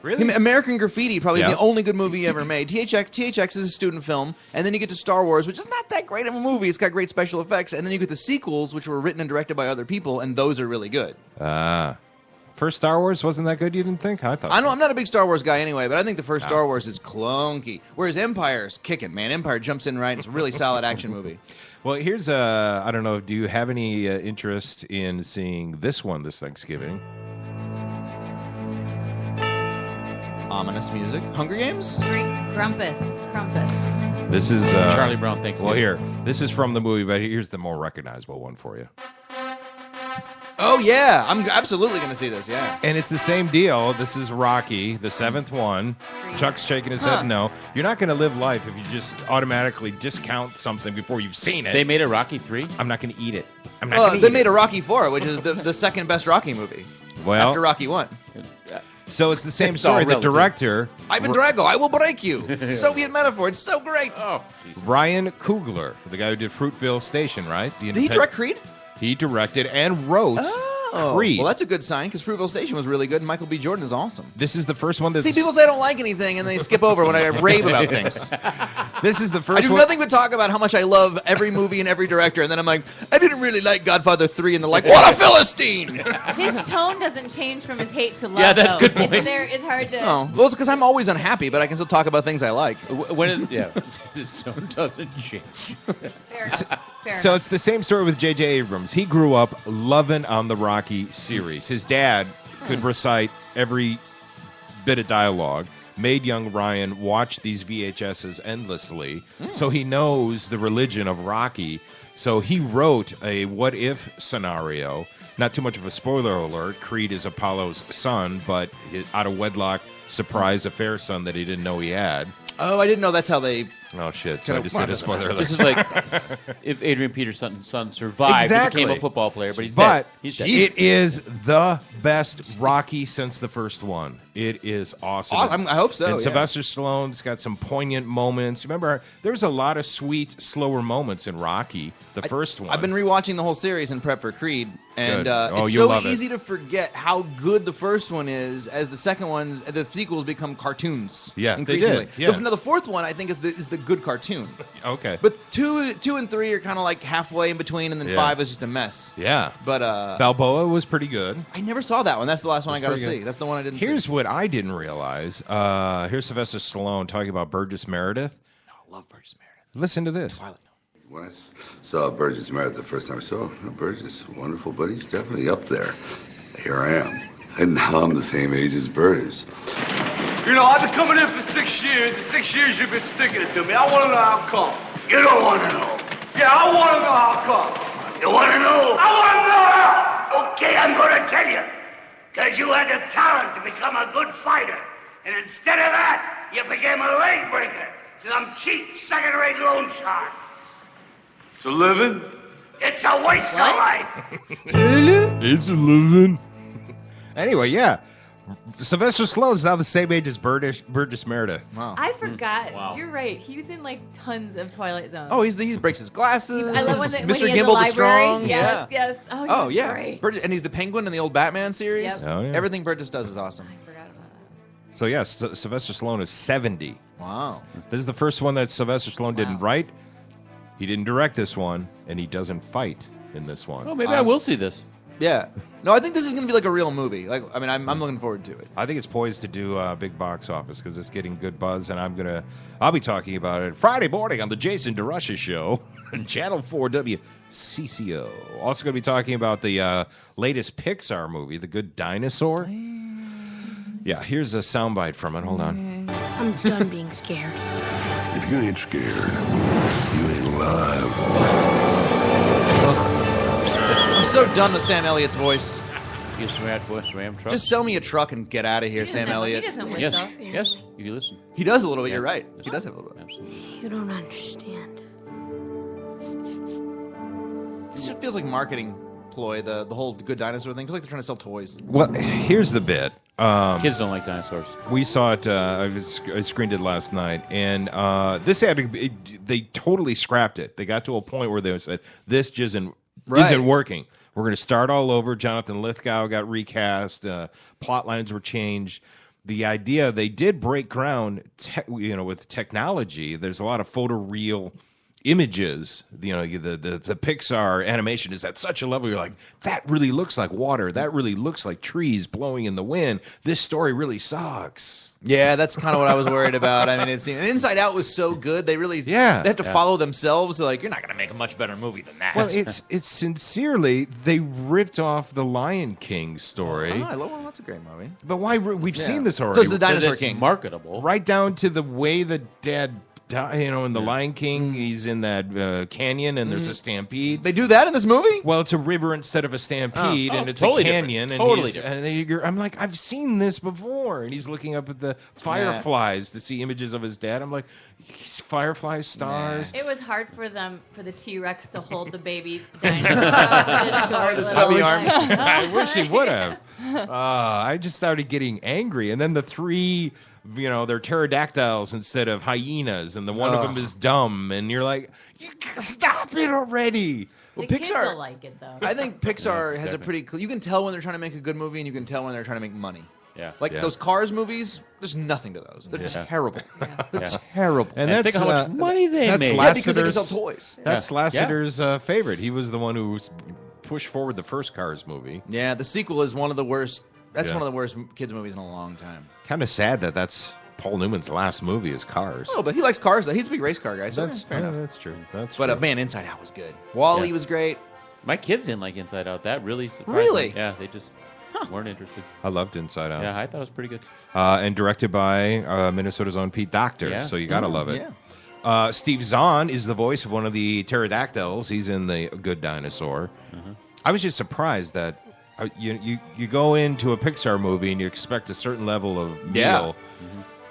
Really? American Graffiti probably is the only good movie he ever made. THX is a student film, and then you get to Star Wars, which is not that great of a movie. It's got great special effects, and then you get the sequels, which were written and directed by other people, and those are really good. First Star Wars wasn't that good, you didn't think? I thought I know I'm not a big Star Wars guy anyway, but I think the first Star Wars is clunky, whereas Empire's kicking, man. Empire jumps in right. It's a really solid action movie. Well, here's I don't know, do you have any interest in seeing this one this Thanksgiving? Ominous music. Hunger Games? Grumpus. This is Charlie Brown Thanksgiving. Well, here, this is from the movie, but here's the more recognizable one for you. Oh, yeah. I'm absolutely going to see this, yeah. And it's the same deal. This is Rocky, the seventh one. Chuck's shaking his head no. You're not going to live life if you just automatically discount something before you've seen it. They made a Rocky 3? I'm not going to eat it. I'm not going to eat They made it. a Rocky 4, which is the second best Rocky movie. Well, after Rocky 1. So it's the same It's story. all The relative. director, Ivan Drago, I will break you. Soviet metaphor. It's so great. Oh, Ryan Coogler, the guy who did Fruitvale Station, right? Did he direct Creed? He directed and wrote Creed. Well, that's a good sign because Fruitvale Station was really good, and Michael B. Jordan is awesome. This is the first one that's... See, people say I don't like anything, and they skip over when I rave about things. This is the first I do one... nothing but talk about how much I love every movie and every director, and then I'm like, I didn't really like Godfather 3, and they're like, what a Philistine! His tone doesn't change from his hate to love. Yeah, that's though. a good point. It's hard to. Oh, well, it's because I'm always unhappy, but I can still talk about things I like. His tone doesn't change. Fair enough. So it's the same story with J.J. Abrams. He grew up loving on the Rocky series. His dad could recite every bit of dialogue, made young Ryan watch these VHSs endlessly, so he knows the religion of Rocky. So he wrote a what-if scenario. Not too much of a spoiler alert. Creed is Apollo's son, but his out-of-wedlock surprise affair son that he didn't know he had. Oh, I didn't know that's how they... Oh, shit. So I just did a spoiler alert. This is like if Adrian Peterson's son survived and became a football player, but he's dead. He's dead. It is the best Rocky since the first one. It is awesome. I hope so, And yeah. Sylvester Stallone's got some poignant moments. Remember, there's a lot of sweet, slower moments in Rocky, the first one. I've been rewatching the whole series in prep for Creed, and Good. it's you'll so love it. easy to forget how good the first one is as the second one, the sequels become cartoons. Yeah, they increasingly. did, yeah. The fourth one, I think, is the good cartoon. Okay. But two and three are kind of like halfway in between, and then Yeah. 5 is just a mess. Yeah. But Balboa was pretty good. I never saw that one. That's the last one I got to pretty good. see. That's the one I didn't see. Here's what I didn't realize. Here's Sylvester Stallone talking about Burgess Meredith. I love Burgess Meredith. Listen to this. When I saw Burgess Meredith the first time I saw Burgess, wonderful, but he's definitely up there. Here I am. And now I'm the same age as Burgess. You know, I've been coming in for 6 years. The 6 years you've been sticking it to me. I want to know how come. You don't want to know. Yeah, I want to know how come. You want to know? I want to know how. Okay, I'm gonna tell you. Because you had the talent to become a good fighter. And instead of that, you became a leg breaker. Some cheap, second-rate loan shark. It's a living? It's a waste of life. It's a living. Anyway, yeah. Sylvester Stallone's now the same age as Burgess Meredith. Wow. I forgot. You're right. He was in like tons of Twilight Zone. Oh, he breaks his glasses. I love when Mr. he has Gimble the the Strong. Yes, Yeah. yes. Oh, he's great. Burgess, and he's the Penguin in the old Batman series. Yep. Oh, yeah. Everything Burgess does is awesome. So, yes, Sylvester Stallone is 70. Wow. This is the first one that Sylvester Stallone didn't write. He didn't direct this one, and he doesn't fight in this one. Well, maybe I will see this. Yeah. No, I think this is going to be like a real movie. Like, I mean, I'm looking forward to it. I think it's poised to do a big box office because it's getting good buzz, and I'll be talking about it Friday morning on the Jason DeRusha Show, Channel 4 WCCO. Also going to be talking about the latest Pixar movie, The Good Dinosaur. Yeah, here's a soundbite from it. Hold on. I'm done being scared. If you ain't scared, you ain't alive. I'm so done with Sam Elliott's voice. You Ram truck. Just sell me a truck and get out of here, Sam Elliott. Yes, you listen. He does a little bit. You're right. He does have a little bit. Absolutely. You don't understand. This just feels like marketing ploy. The whole Good Dinosaur thing. Feels like they're trying to sell toys. Well, here's the bit. Kids don't like dinosaurs. We saw it. I screened it last night, and this had to be, they totally scrapped it. They got to a point where they said, "This just isn't working. We're going to start all over." Jonathan Lithgow got recast. Plot lines were changed. The idea, they did break ground, with technology. There's a lot of photoreal images. The Pixar animation is at such a level. You're like, that really looks like water. That really looks like trees blowing in the wind. This story really sucks. Yeah, that's kind of what I was worried about. I mean, it seemed Inside Out was so good. They really they have to follow themselves. They're like, you're not going to make a much better movie than that. Well, it's sincerely, they ripped off the Lion King story. That's a great movie. But why? We've seen this already. So it's the Dinosaur King. Marketable. Right down to the way the dad in the Lion King, he's in that canyon, and there's a stampede. They do that in this movie? Well, it's a river instead of a stampede, and it's totally a canyon. Different. And Totally different. I'm like, I've seen this before. And he's looking up at the fireflies to see images of his dad. I'm like, fireflies, stars. It was hard for the T-Rex to hold the baby dinosaur. The stubby arms. I wish he would have. I just started getting angry, and then the three, they're pterodactyls instead of hyenas, and the one of them is dumb, and you're like, stop it already. Well, the kids will like it though. I think Pixar has a pretty. You can tell when they're trying to make a good movie, and you can tell when they're trying to make money. Yeah. Those Cars movies, there's nothing to those. They're terrible. They're terrible. And that's think how much money they made. Because they can sell toys. That's Lasseter's favorite. He was the one who pushed forward the first Cars movie. Yeah, the sequel is one of the worst. That's one of the worst kids movies in a long time. Kind of sad that that's Paul Newman's last movie is Cars. Oh, but he likes cars, though. He's a big race car guy, so that's fair enough. That's true. But man, Inside Out was good. Wall-E was great. My kids didn't like Inside Out. That really surprised Really? me. Yeah, they just weren't interested. I loved Inside Out. Yeah, I thought it was pretty good. And directed by Minnesota's own Pete Docter, so you gotta love it. Yeah. Steve Zahn is the voice of one of the pterodactyls. He's in The Good Dinosaur. I was just surprised that you go into a Pixar movie and you expect a certain level of meal.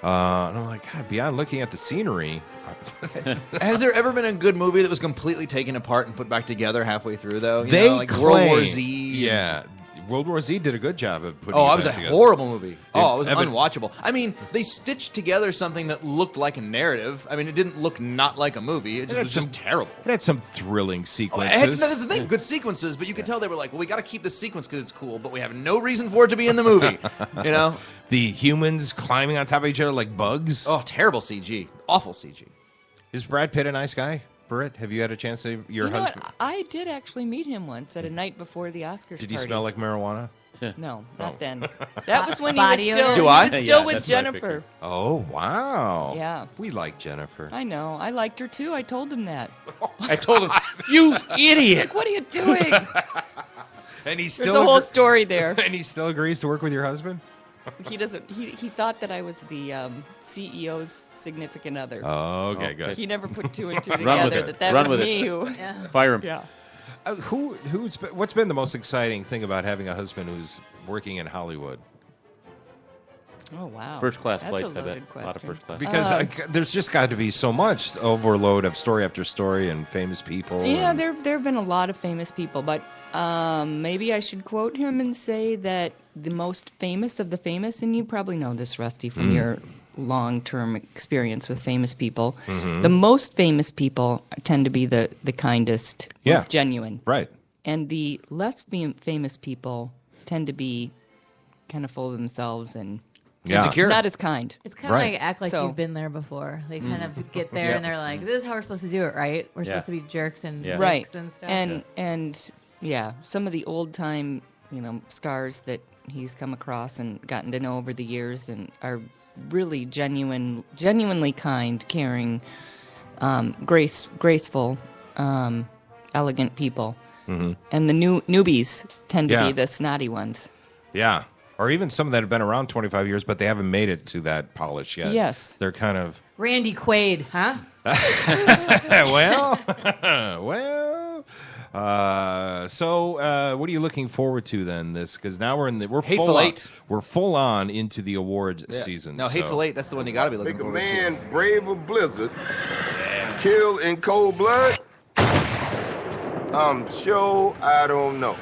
And I'm like, God, beyond looking at the scenery. Has there ever been a good movie that was completely taken apart and put back together halfway through, though? Like World War Z. Yeah. World War Z did a good job of putting it back was a together. horrible movie. It was unwatchable. I mean, they stitched together something that looked like a narrative. I mean, it didn't look not like a movie. It was just terrible. It had some thrilling sequences. That's the thing, good sequences, but you could tell they were like, well, we got to keep this sequence because it's cool, but we have no reason for it to be in the movie. The humans climbing on top of each other like bugs. Oh, terrible CG. Awful CG. Is Brad Pitt a nice guy? Britt, have you had a chance to your husband? What? I did actually meet him once at a night before the Oscars. Did he smell like marijuana? No, not then. That was when he was still, with Jennifer. Oh, wow. Yeah. We like Jennifer. I know. I liked her, too. I told him that. I told him, you idiot. Like, what are you doing? And he's There's a whole story there. And he still agrees to work with your husband? He doesn't. He thought that I was the CEO's significant other. Oh, okay, good. He never put two and two together. That was me who fire him. Yeah. What's been the most exciting thing about having a husband who's working in Hollywood? Oh, wow. First-class That's flights, a I bet. loaded A lot of question. first-class. Because there's just got to be so much overload of story after story and famous people. Yeah, and... there have been a lot of famous people, but maybe I should quote him and say that the most famous of the famous, and you probably know this, Rusty, from your long-term experience with famous people, the most famous people tend to be the kindest, most genuine. Right. And the less famous people tend to be kind of full of themselves and insecure. Not as kind. It's kind of like act like you've been there before. They kind of get there and they're like, "This is how we're supposed to do it, right? We're supposed to be jerks and dicks and stuff." And some of the old time, stars that he's come across and gotten to know over the years and are really genuinely kind, caring, graceful, elegant people. And the newbies tend to be the snotty ones. Yeah. Or even some that have been around 25 years, but they haven't made it to that polish yet. Yes. They're kind of... Randy Quaid, huh? So what are you looking forward to then? Because now we're Hateful Eight. We're full on into the awards season. No, Hateful Eight. That's the one you got to be looking forward to. Make a man brave a blizzard, kill in cold blood. I'm sure I don't know.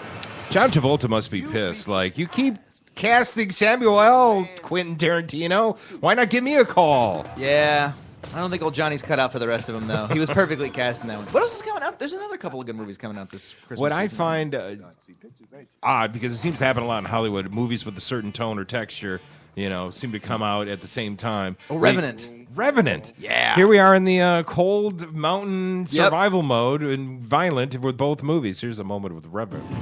John Travolta must be pissed. Like, you keep casting Samuel L. Quentin Tarantino. Why not give me a call? Yeah. I don't think old Johnny's cut out for the rest of them, though. He was perfectly cast in that one. What else is coming out? There's another couple of good movies coming out this Christmas What I season. find odd, because it seems to happen a lot in Hollywood, movies with a certain tone or texture, seem to come out at the same time. Oh, Revenant. Revenant. Yeah. Here we are in the cold mountain survival mode and violent with both movies. Here's a moment with Revenant.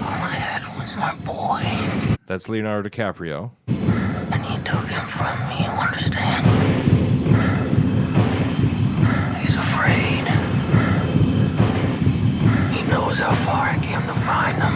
All I had was my boy. That's Leonardo DiCaprio. And he took him from me, you understand? He's afraid. He knows how far I came to find him.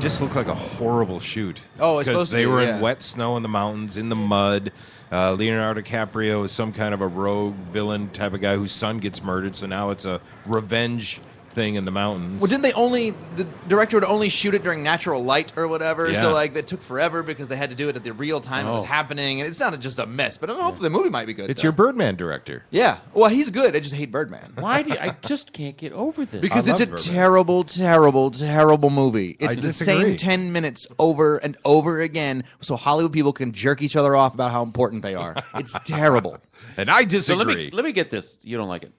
Just looked like a horrible shoot. Oh, it's because supposed to they be, were yeah. in wet snow in the mountains, in the mud. Leonardo DiCaprio is some kind of a rogue villain type of guy whose son gets murdered, so now it's a revenge thing in the mountains. Well, didn't the director would only shoot it during natural light or whatever, Yeah. so it took forever because they had to do it at the real time it was happening, and it sounded just a mess, but hopefully the movie might be good. It's though. your Birdman director. Yeah. Well, he's good. I just hate Birdman. I just can't get over this. Because it's a Birdman. terrible, terrible, terrible movie. It's I the disagree. same 10 minutes over and over again so Hollywood people can jerk each other off about how important they are. It's terrible. And I So disagree. let me get this. You don't like it.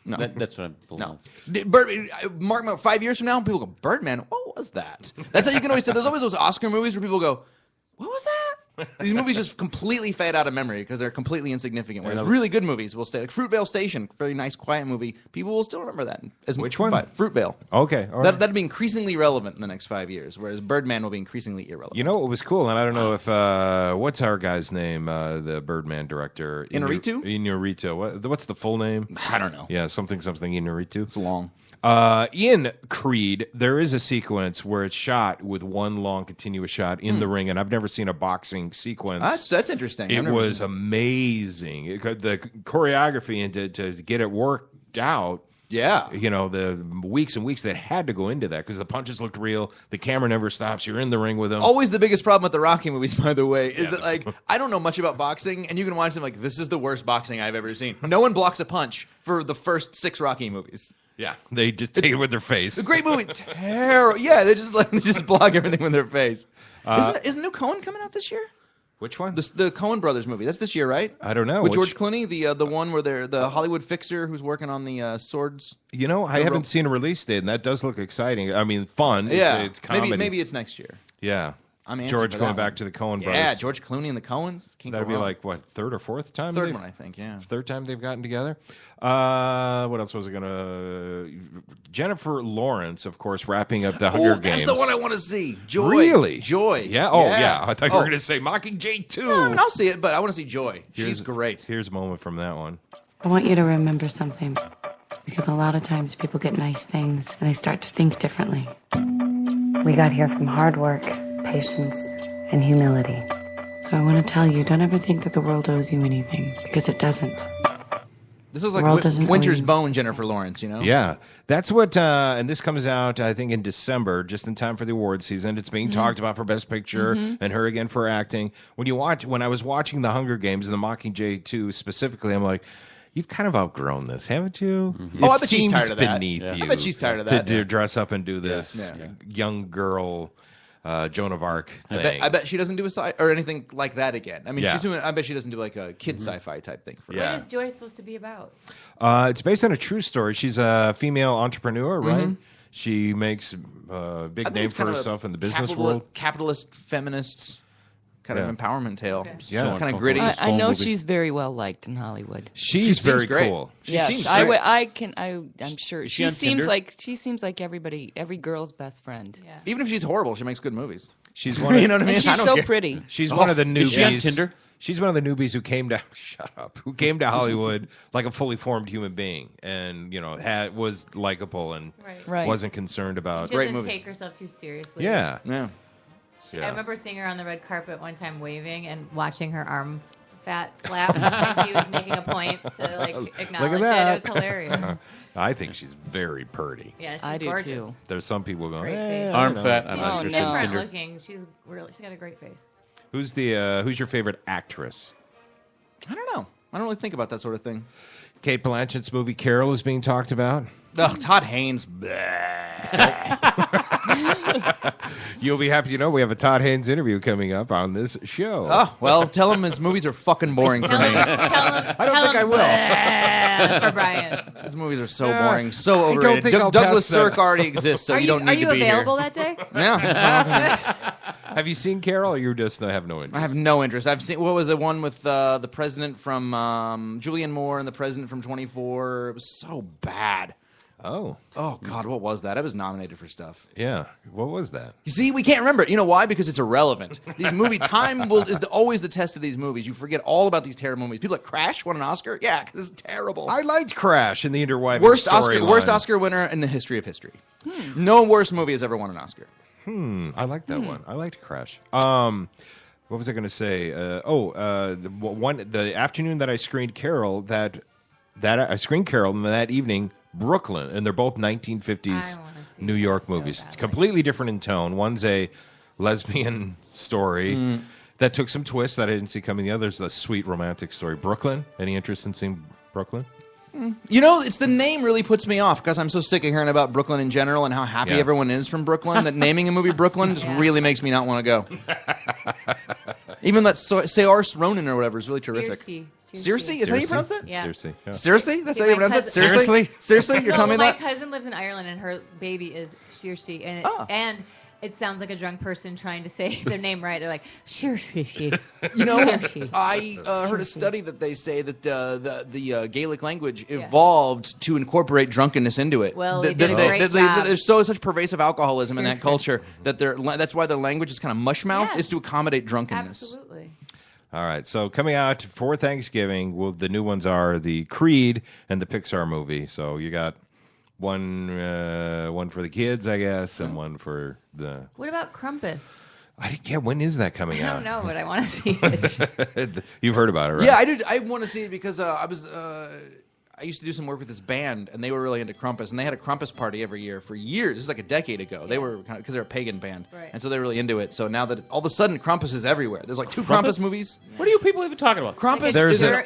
No. That's what I'm No. Mark me 5 years from now, people go, Birdman, what was that? That's how you can always say, there's always those Oscar movies where people go, what was that? These movies just completely fade out of memory because they're completely insignificant. Whereas really good movies will stay. Like Fruitvale Station, very nice, quiet movie. People will still remember that. Which one? Fruitvale. Okay. All right. That'd be increasingly relevant in the next 5 years, whereas Birdman will be increasingly irrelevant. You know what was cool, and I don't know if what's our guy's name, the Birdman director, Inarritu? Inarritu. What's the full name? I don't know. Yeah, something Inarritu. It's long. In Creed, there is a sequence where it's shot with one long continuous shot in the ring, and I've never seen a boxing sequence. That's interesting. It was amazing. The choreography and to get it worked out. Yeah. The weeks and weeks that had to go into that because the punches looked real. The camera never stops. You're in the ring with them. Always the biggest problem with the Rocky movies, by the way, is that I don't know much about boxing, and you can watch them this is the worst boxing I've ever seen. No one blocks a punch for the first 6 Rocky movies. Yeah, they just take it with their face. A great movie. Terrible. Yeah, they just block everything with their face. Isn't new Coen coming out this year? Which one? The Coen Brothers movie. That's this year, right? I don't know. With George Clooney, the one where they're the Hollywood fixer who's working on the swords. I haven't seen a release date, and that does look exciting. I mean, fun. Yeah, it's comedy. Maybe it's next year. Yeah. I'm antsy George for going that back one. to the Coen brothers. Yeah, George Clooney and the Coens. That'd be like, what, third or fourth time? Third one, I think, yeah. Third time they've gotten together. What else was I going to... Jennifer Lawrence, of course, wrapping up the Hunger Games. That's the one I want to see. Joy. Really? Joy. Yeah? Oh, yeah. I thought you were going to say Mockingjay 2. No, I mean, I'll see it, but I want to see Joy. She's great. Here's a moment from that one. I want you to remember something, because a lot of times people get nice things and they start to think differently. We got here from hard work, patience, and humility. So I want to tell you, don't ever think that the world owes you anything, because it doesn't. This was like Winter's Bone Jennifer Lawrence, you know? Yeah. That's what, and this comes out, I think, in December, just in time for the award season. It's being talked about for Best Picture and her again for acting. When I was watching The Hunger Games and The Mockingjay 2 specifically, I'm like, you've kind of outgrown this, haven't you? Oh, I bet she's tired of that. Beneath you I bet she's tired of that. To dress up and do this young girl Joan of Arc thing. I bet she doesn't do a sci or anything like that again. I mean, she's doing. I bet she doesn't do like a kid sci-fi type thing. For What is Joy supposed to be about? It's based on a true story. She's a female entrepreneur, right? She makes a big name for herself in the business world. Capitalist feminists. Kind of empowerment tale. Okay. Yeah, kind of gritty. I know she's very well liked in Hollywood. She's very cool. She seems great. I'm sure she seems like every girl's best friend. Yeah. Even if she's horrible, she makes good movies. She's one. You know what I mean? And she's so pretty. She's one of the newbies. Is she on Tinder? She's one of the newbies who came to who came to Hollywood like a fully formed human being, and was likable and wasn't concerned about. She doesn't take herself too seriously. Yeah. I remember seeing her on the red carpet one time waving and watching her arm fat flap, and she was making a point to acknowledge it. It was hilarious. I think she's very pretty. Yeah, she's I gorgeous. do too. There's some people going, Great face. Arm fat. I'm She's not different Tinder. looking. She's got a great face. Who's your favorite actress? I don't know. I don't really think about that sort of thing. Kate Blanchett's movie Carol is being talked about. Oh, Todd Haynes. You'll be happy to know we have a Todd Haynes interview coming up on this show. Oh, well, tell him his movies are fucking boring for me. I don't think I will. For Brian. His movies are so boring, so overrated. Douglas Sirk already exists, so you don't need to be here. Are you available that day? Yeah. Have you seen Carol, or you just have no interest? I have no interest. I've seen, what was the one with the president from Julianne Moore and the president from 24? It was so bad. Oh, God, what was that? I was nominated for stuff. Yeah, what was that? You see, we can't remember it. You know why? Because it's irrelevant. These is always the test of these movies. You forget all about these terrible movies. People like Crash won an Oscar. Yeah, because it's terrible. I liked Crash in the interweb. Worst Oscar winner in the history of history. No worse movie has ever won an Oscar. I like that one. I liked Crash. What was I going to say? The afternoon that I screened Carol, I screened Carol, and that evening Brooklyn, and they're both 1950s New York movies. It's completely different in tone. One's a lesbian story that took some twists that I didn't see coming. The other's a sweet romantic story. Brooklyn. Any interest in seeing Brooklyn? You know, it's the name really puts me off because I'm so sick of hearing about Brooklyn in general and how happy everyone is from Brooklyn that naming a movie Brooklyn just really makes me not want to go. Even that Saoirse Ronan or whatever is really terrific. Circe? Is that how you pronounce that? Yeah. Circe. Yeah. Circe? That's how you pronounce it? Seriously? Seriously? You're telling me that? My cousin lives in Ireland, and her baby is Circe, and it sounds like a drunk person trying to say their name right. They're like, Circe. You know, I heard a study that they say that the Gaelic language evolved to incorporate drunkenness into it. Well, they did a great job. There's such pervasive alcoholism in that culture that that's why their language is kind of mush-mouthed, is to accommodate drunkenness. Absolutely. All right, so coming out for Thanksgiving, the new ones are the Creed and the Pixar movie. So you got one for the kids, I guess, and one for the... What about Krampus? When is that coming out? I don't know, but I want to see it. You've heard about it, right? Yeah, I do. I want to see it because I used to do some work with this band, and they were really into Krampus, and they had a Krampus party every year for years. This is like a decade ago. Yeah. They were because they're a pagan band, and so they're really into it. So now that all of a sudden Krampus is everywhere. There's like 2 Krampus movies. What are you people even talking about? Krampus it's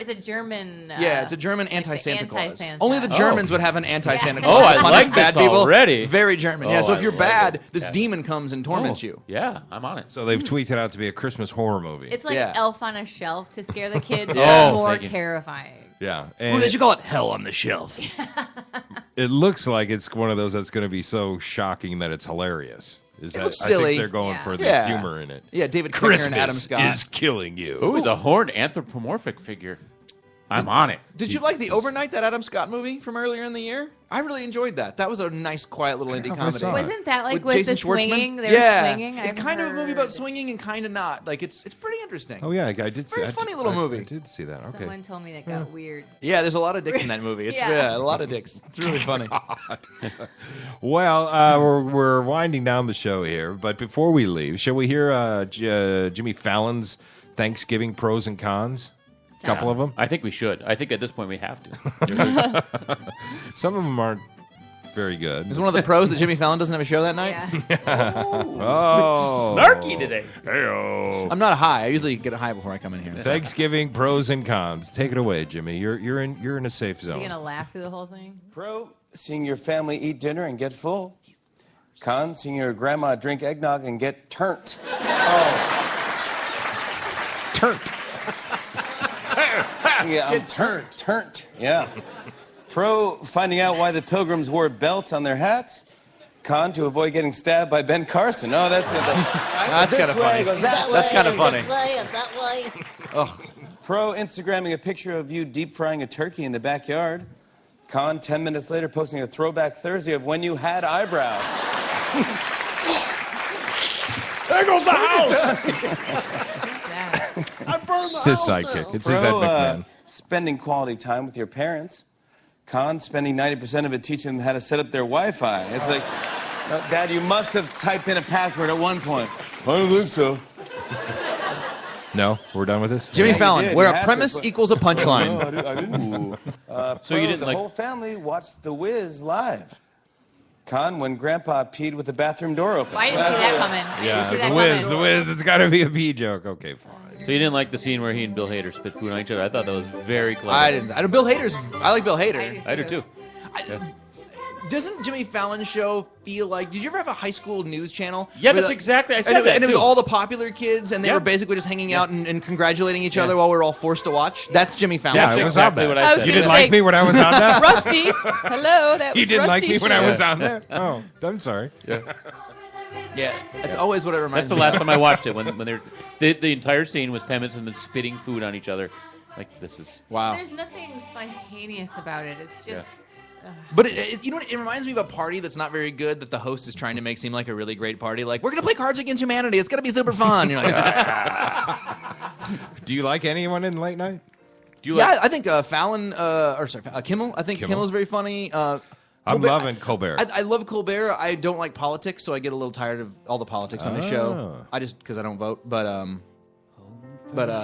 a German. It's a German anti-Santa Claus. Anti-Santa. Only the Germans would have an anti-Santa Claus. Oh, I like bad this people. already. Very German. Oh, So if you're I bad, this demon comes and torments you. Yeah, I'm on it. So they've tweeted out to be a Christmas horror movie. It's like Elf on a Shelf to scare the kids. More terrifying. Yeah. What did you call it? Hell on the Shelf. It looks like it's one of those that's going to be so shocking that it's hilarious. It looks silly. I think they're going for the humor in it. Yeah, David Christmas Kinger and Adam Scott is killing you. Ooh, the horned anthropomorphic figure. I'm on it. Did you like the Overnight, that Adam Scott movie from earlier in the year? I really enjoyed that. That was a nice, quiet little indie comedy. Wasn't that like with Jason the swinging? Schwartzman? They were swinging? It's kind of a movie about swinging and kind of not. Like it's pretty interesting. Oh yeah, I did see. Very funny little movie. I did see that. Okay. Someone told me that got weird. Yeah, there's a lot of dicks in that movie. It's a lot of dicks. It's really funny. Well, we're winding down the show here, but before we leave, shall we hear Jimmy Fallon's Thanksgiving pros and cons? A couple of them? I think we should. I think at this point we have to. Some of them aren't very good. Is one of the pros that Jimmy Fallon doesn't have a show that night? Oh. Snarky today. Hey-o. I'm not high. I usually get high before I come in here. Thanksgiving pros and cons. Take it away, Jimmy. You're in a safe Are zone. you gonna laugh through the whole thing? Pro, seeing your family eat dinner and get full. Con, seeing your grandma drink eggnog and get turnt. Turnt. Yeah, I'm turnt. Yeah. Pro, finding out why the Pilgrims wore belts on their hats. Con, to avoid getting stabbed by Ben Carson. Oh, that's it. That's kind of funny. That's kind of funny. That way. Ugh. Pro, Instagramming a picture of you deep frying a turkey in the backyard. Con, 10 minutes later, posting a throwback Thursday of when you had eyebrows. There goes the house! I burned the It's his house sidekick. down. It's his Ed McMahon. Spending quality time with your parents. Con, spending 90% of it teaching them how to set up their Wi-Fi. It's like, Dad, you must have typed in a password at one point. I don't think so. No, we're done with this? Jimmy Fallon, did. where You a had premise to, but- equals a punchline. No, I didn't. So you didn't the like- whole family watched The Wiz live. Con, when Grandpa peed with the bathroom door open. Why didn't you see that coming? I didn't see that The coming. Wiz. It's got to be a pee joke. Okay, fine. So you didn't like the scene where he and Bill Hader spit food on each other? I thought that was very clever. I didn't. I like Bill Hader. I do too. Doesn't Jimmy Fallon's show feel like? Did you ever have a high school news channel? Yeah, where that's exactly. I said and it, that and it was too. all the popular kids, and they Yeah. were basically just hanging out and congratulating each other while we were all forced to watch. That's Jimmy Fallon. Yeah, That's I was exactly on what that. I I was said. You gonna didn't say- like me when I was on that? Rusty, hello. That was You didn't like me Rusty's when I show. was on there? Oh, I'm sorry. Yeah. Yeah, that's always what it reminds That's the me. last time I watched it when they're the entire scene was 10 minutes of them spitting food on each other. Like this is Wow. There's nothing spontaneous about it. It's just. But you know what? It reminds me of a party that's not very good that the host is trying to make seem like a really great party. Like, we're going to play Cards Against Humanity. It's going to be super fun. You're like, Do you like anyone in late night? Do you yeah, like, I think Fallon, Kimmel. I think Kimmel's very funny. I'm Colbert- loving Colbert. I love Colbert. I don't like politics, so I get a little tired of all the politics on his show. I just because I don't vote, but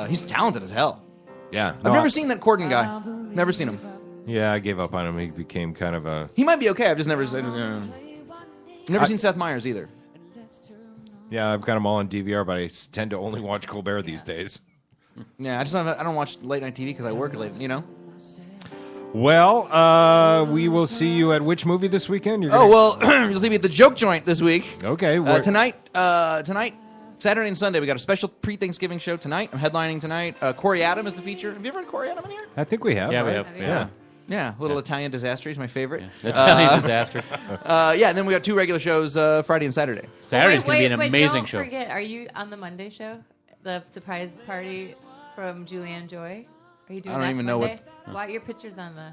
he's talented as hell. Yeah. I've never seen that Corden guy. Never seen him. Yeah, I gave up on him. He became kind of a... He might be okay. I've just never seen Seth Meyers either. Yeah, I've got them all on DVR, but I tend to only watch Colbert these days. Yeah, I don't watch late night TV because I work late. You know. Well, we will see you at which movie this weekend? You'll see me at the Joke Joint this week. Okay. Tonight, Saturday and Sunday, we got a special pre-Thanksgiving show tonight. I'm headlining tonight. Corey Adam is the feature. Have you ever heard Corey Adam in here? I think we have. Yeah, right? we have. Yeah. Yeah, little Italian disaster. He's my favorite. Yeah. Italian disaster. Yeah, and then we got 2 regular shows Friday and Saturday. Saturday's going to be an amazing don't show. Forget, are you on the Monday show? The surprise party from Julianne Joy? Are you doing I don't that even know Monday? what- Why your pictures on the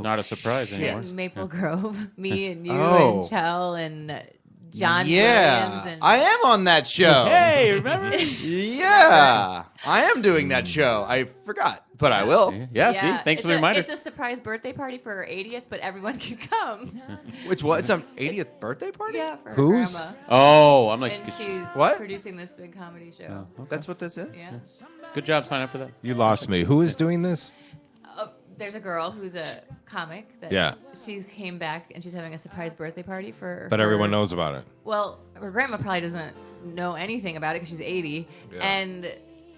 Not a surprise anymore. in Maple Grove? Me and you Oh. and Chell and John Yeah, Williams and I am on that show. Hey, remember? Yeah, I am doing that show. I forgot, but I will. Yeah, see? Thanks for the reminder. It's a surprise birthday party for her 80th, but everyone can come. Which what? It's an 80th birthday party? Yeah, for her Whose? grandma. Oh, I'm like, And she's What? producing this big comedy show. That's what this is? Yeah. good job signing up for that. You lost me. Who is doing this? There's a girl who's a comic that Yeah. she came back and she's having a surprise birthday party for But her- everyone knows about it. Well, her grandma probably doesn't know anything about it because she's 80, Yeah. and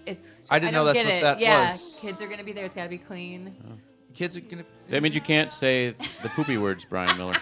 it's I didn't know don't that's get what it. that yeah, was. kids are gonna be there. It's gotta be clean. Kids are gonna. That means you can't say the poopy words, Bryan Miller.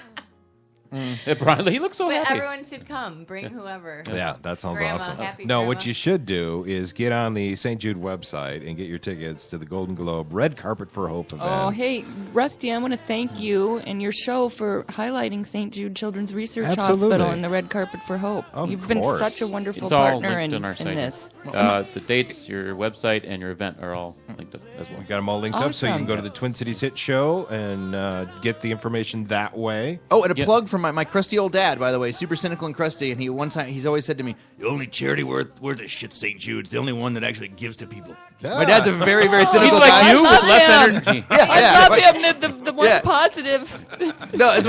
Brian, he looks so But happy. everyone should come. Bring whoever. Yeah, that sounds Grandma, awesome. happy No, grandma. what you should do is get on the St. Jude website and get your tickets to the Golden Globe Red Carpet for Hope event. Oh, hey, Rusty, I want to thank you and your show for highlighting St. Jude Children's Research Absolutely. Hospital and the Red Carpet for Hope. Of You've been course. such a wonderful It's all partner linked in on our site. this. The dates, your website, and your event are all linked up as well. We got them all linked up, so you can Awesome. go to the Twin Cities Hit Show and get the information that way. Oh, and a plug for from my crusty old dad, by the way, super cynical and crusty. And he's always said to me, "The only charity worth a shit, St. Jude's the only one that actually gives to people." Yeah. My dad's a very, very cynical He's guy. like you with less energy. I love him. The one positive. No, it's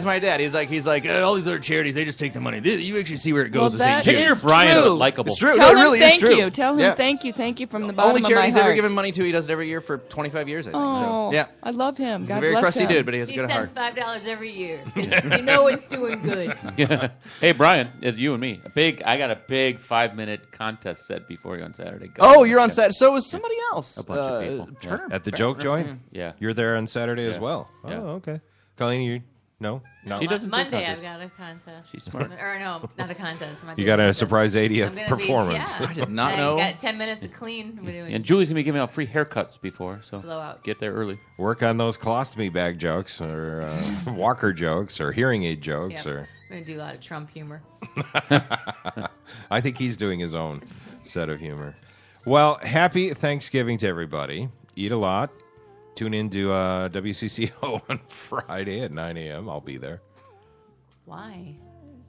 my dad. He's like all these other charities, they just take the money. You actually see where it goes. Well, that Picture is Brian true. likable. It's true. Tell No, it him really thank is true. you. Tell him thank you from the bottom Only of my charity he's ever heart. given money to. He does it every year for 25 years, I think. Oh, So, yeah. I love him. He's God a very bless crusty him. dude, but he has a He good heart. sends $5 every year. You know it's doing good. Hey, Brian, it's you and me. I got a big 5-minute contest set before you on Saturday. Oh, you're on set. So is somebody else. A bunch of people. Turner. At the joke joint? Yeah. You're there on Saturday as Yeah. well. Yeah. Oh, okay. Colleen, you no? She doesn't do Monday, contests. I've got a contest. She's smart. Or no, not a contest. You got a surprise 80th I'm gonna performance. Yeah. I did not I know. got 10 minutes of clean. We're doing And Julie's going to be giving out free haircuts before, so Blowouts. get there early. Work on those colostomy bag jokes or walker jokes or hearing aid jokes Yep. or I'm going to do a lot of Trump humor. I think he's doing his own set of humor. Well, happy Thanksgiving to everybody. Eat a lot. Tune in to WCCO on Friday at 9 a.m. I'll be there. Why?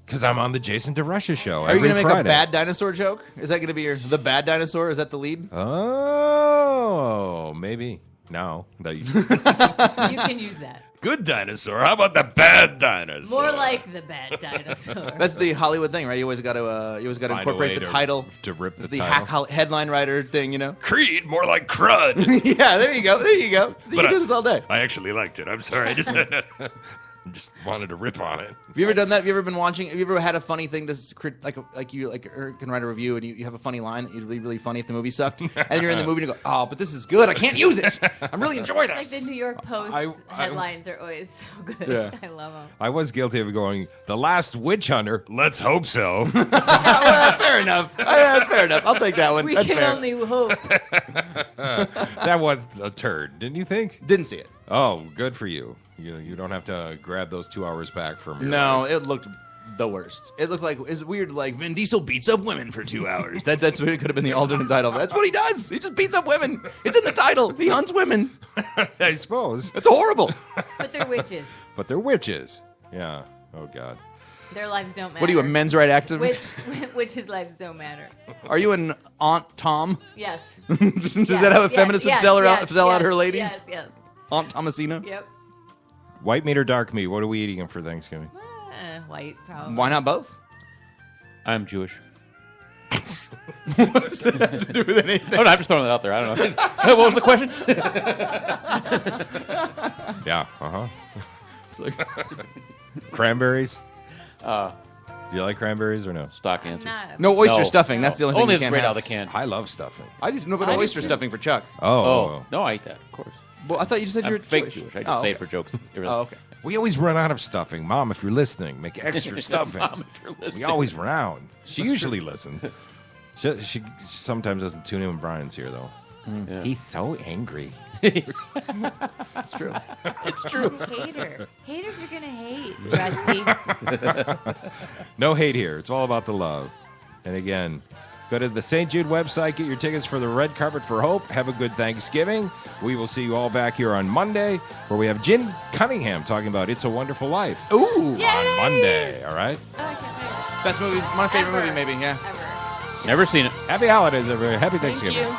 Because I'm on the Jason DeRusha show. Are you going to make Friday. a bad dinosaur joke? Is that going to be the bad dinosaur? Is that the lead? Oh, maybe. No. You can use that. Good dinosaur. How about the bad dinosaur? More like the bad dinosaur. That's the Hollywood thing, right? You always got to Find a incorporate way the to- title. to rip It's the the title. headline writer thing, you know. Creed, more like crud. Yeah, there you go. There you go. So you But can do this all day. I actually liked it. I'm sorry. I just wanted to rip on it. Have you ever done that? Have you ever been watching? Have you ever had a funny thing to you can write a review and you have a funny line that you'd be really funny if the movie sucked, and you're in the movie and you go, oh, but this is good. I can't use it. I'm really enjoying Like this. the New York Post I- headlines are always so good. Yeah. I love them. I was guilty of going, The Last Witch Hunter. Let's hope so. Well, fair enough. Fair enough. I'll take that one. We That's can fair. only hope. That was a turd, didn't you think? Didn't see it. Oh, good for you. You don't have to grab those 2 hours back from your No, life. it looked the worst. It looked like it's weird. Like Vin Diesel beats up women for 2 hours. That's what it could have been the alternate title. That's what he does. He just beats up women. It's in the title. He hunts women. I suppose. It's horrible. But they're witches. But they're witches. Yeah. Oh, God. Their lives don't matter. What are you, a men's right activist? Witches' lives don't matter. Are you an Aunt Tom? Yes. Does that how a feminist would sell out her ladies? Yes, yes. Aunt Thomasina? Yep. White meat or dark meat? What are we eating for Thanksgiving? White, probably. Why not both? I'm Jewish. What does that have to do with anything? Oh, no, I'm just throwing that out there. I don't know. What was the question? Yeah. Cranberries? Do you like cranberries or no? Stock answer. No oyster stuffing. That's the only thing Only you if it's can't right have. out of the can. I love stuffing. I just no, but I do oyster too. stuffing for Chuck. Oh. No, I eat that, of course. Well, I thought you just said you I'm were fake Jewish. Jewish. I just say it okay. for jokes. Oh, okay. We always run out of stuffing. Mom, if you're listening, make extra stuffing. Mom, if you're listening. We always run out. She That's usually listens. She sometimes doesn't tune in when Brian's here, though. Yeah. He's so angry. That's true. It's true. Hater. Haters are going to hate, Rusty. No hate here. It's all about the love. And again, go to the St. Jude website, get your tickets for the Red Carpet for Hope. Have a good Thanksgiving. We will see you all back here on Monday, where we have Jen Cunningham talking about It's a Wonderful Life. Ooh. On Monday, all right? Oh, I can't wait. Best movie, my favorite Ever. movie, maybe. Yeah. Ever. Never seen it. Happy holidays, everybody. Happy Thank Thanksgiving. you.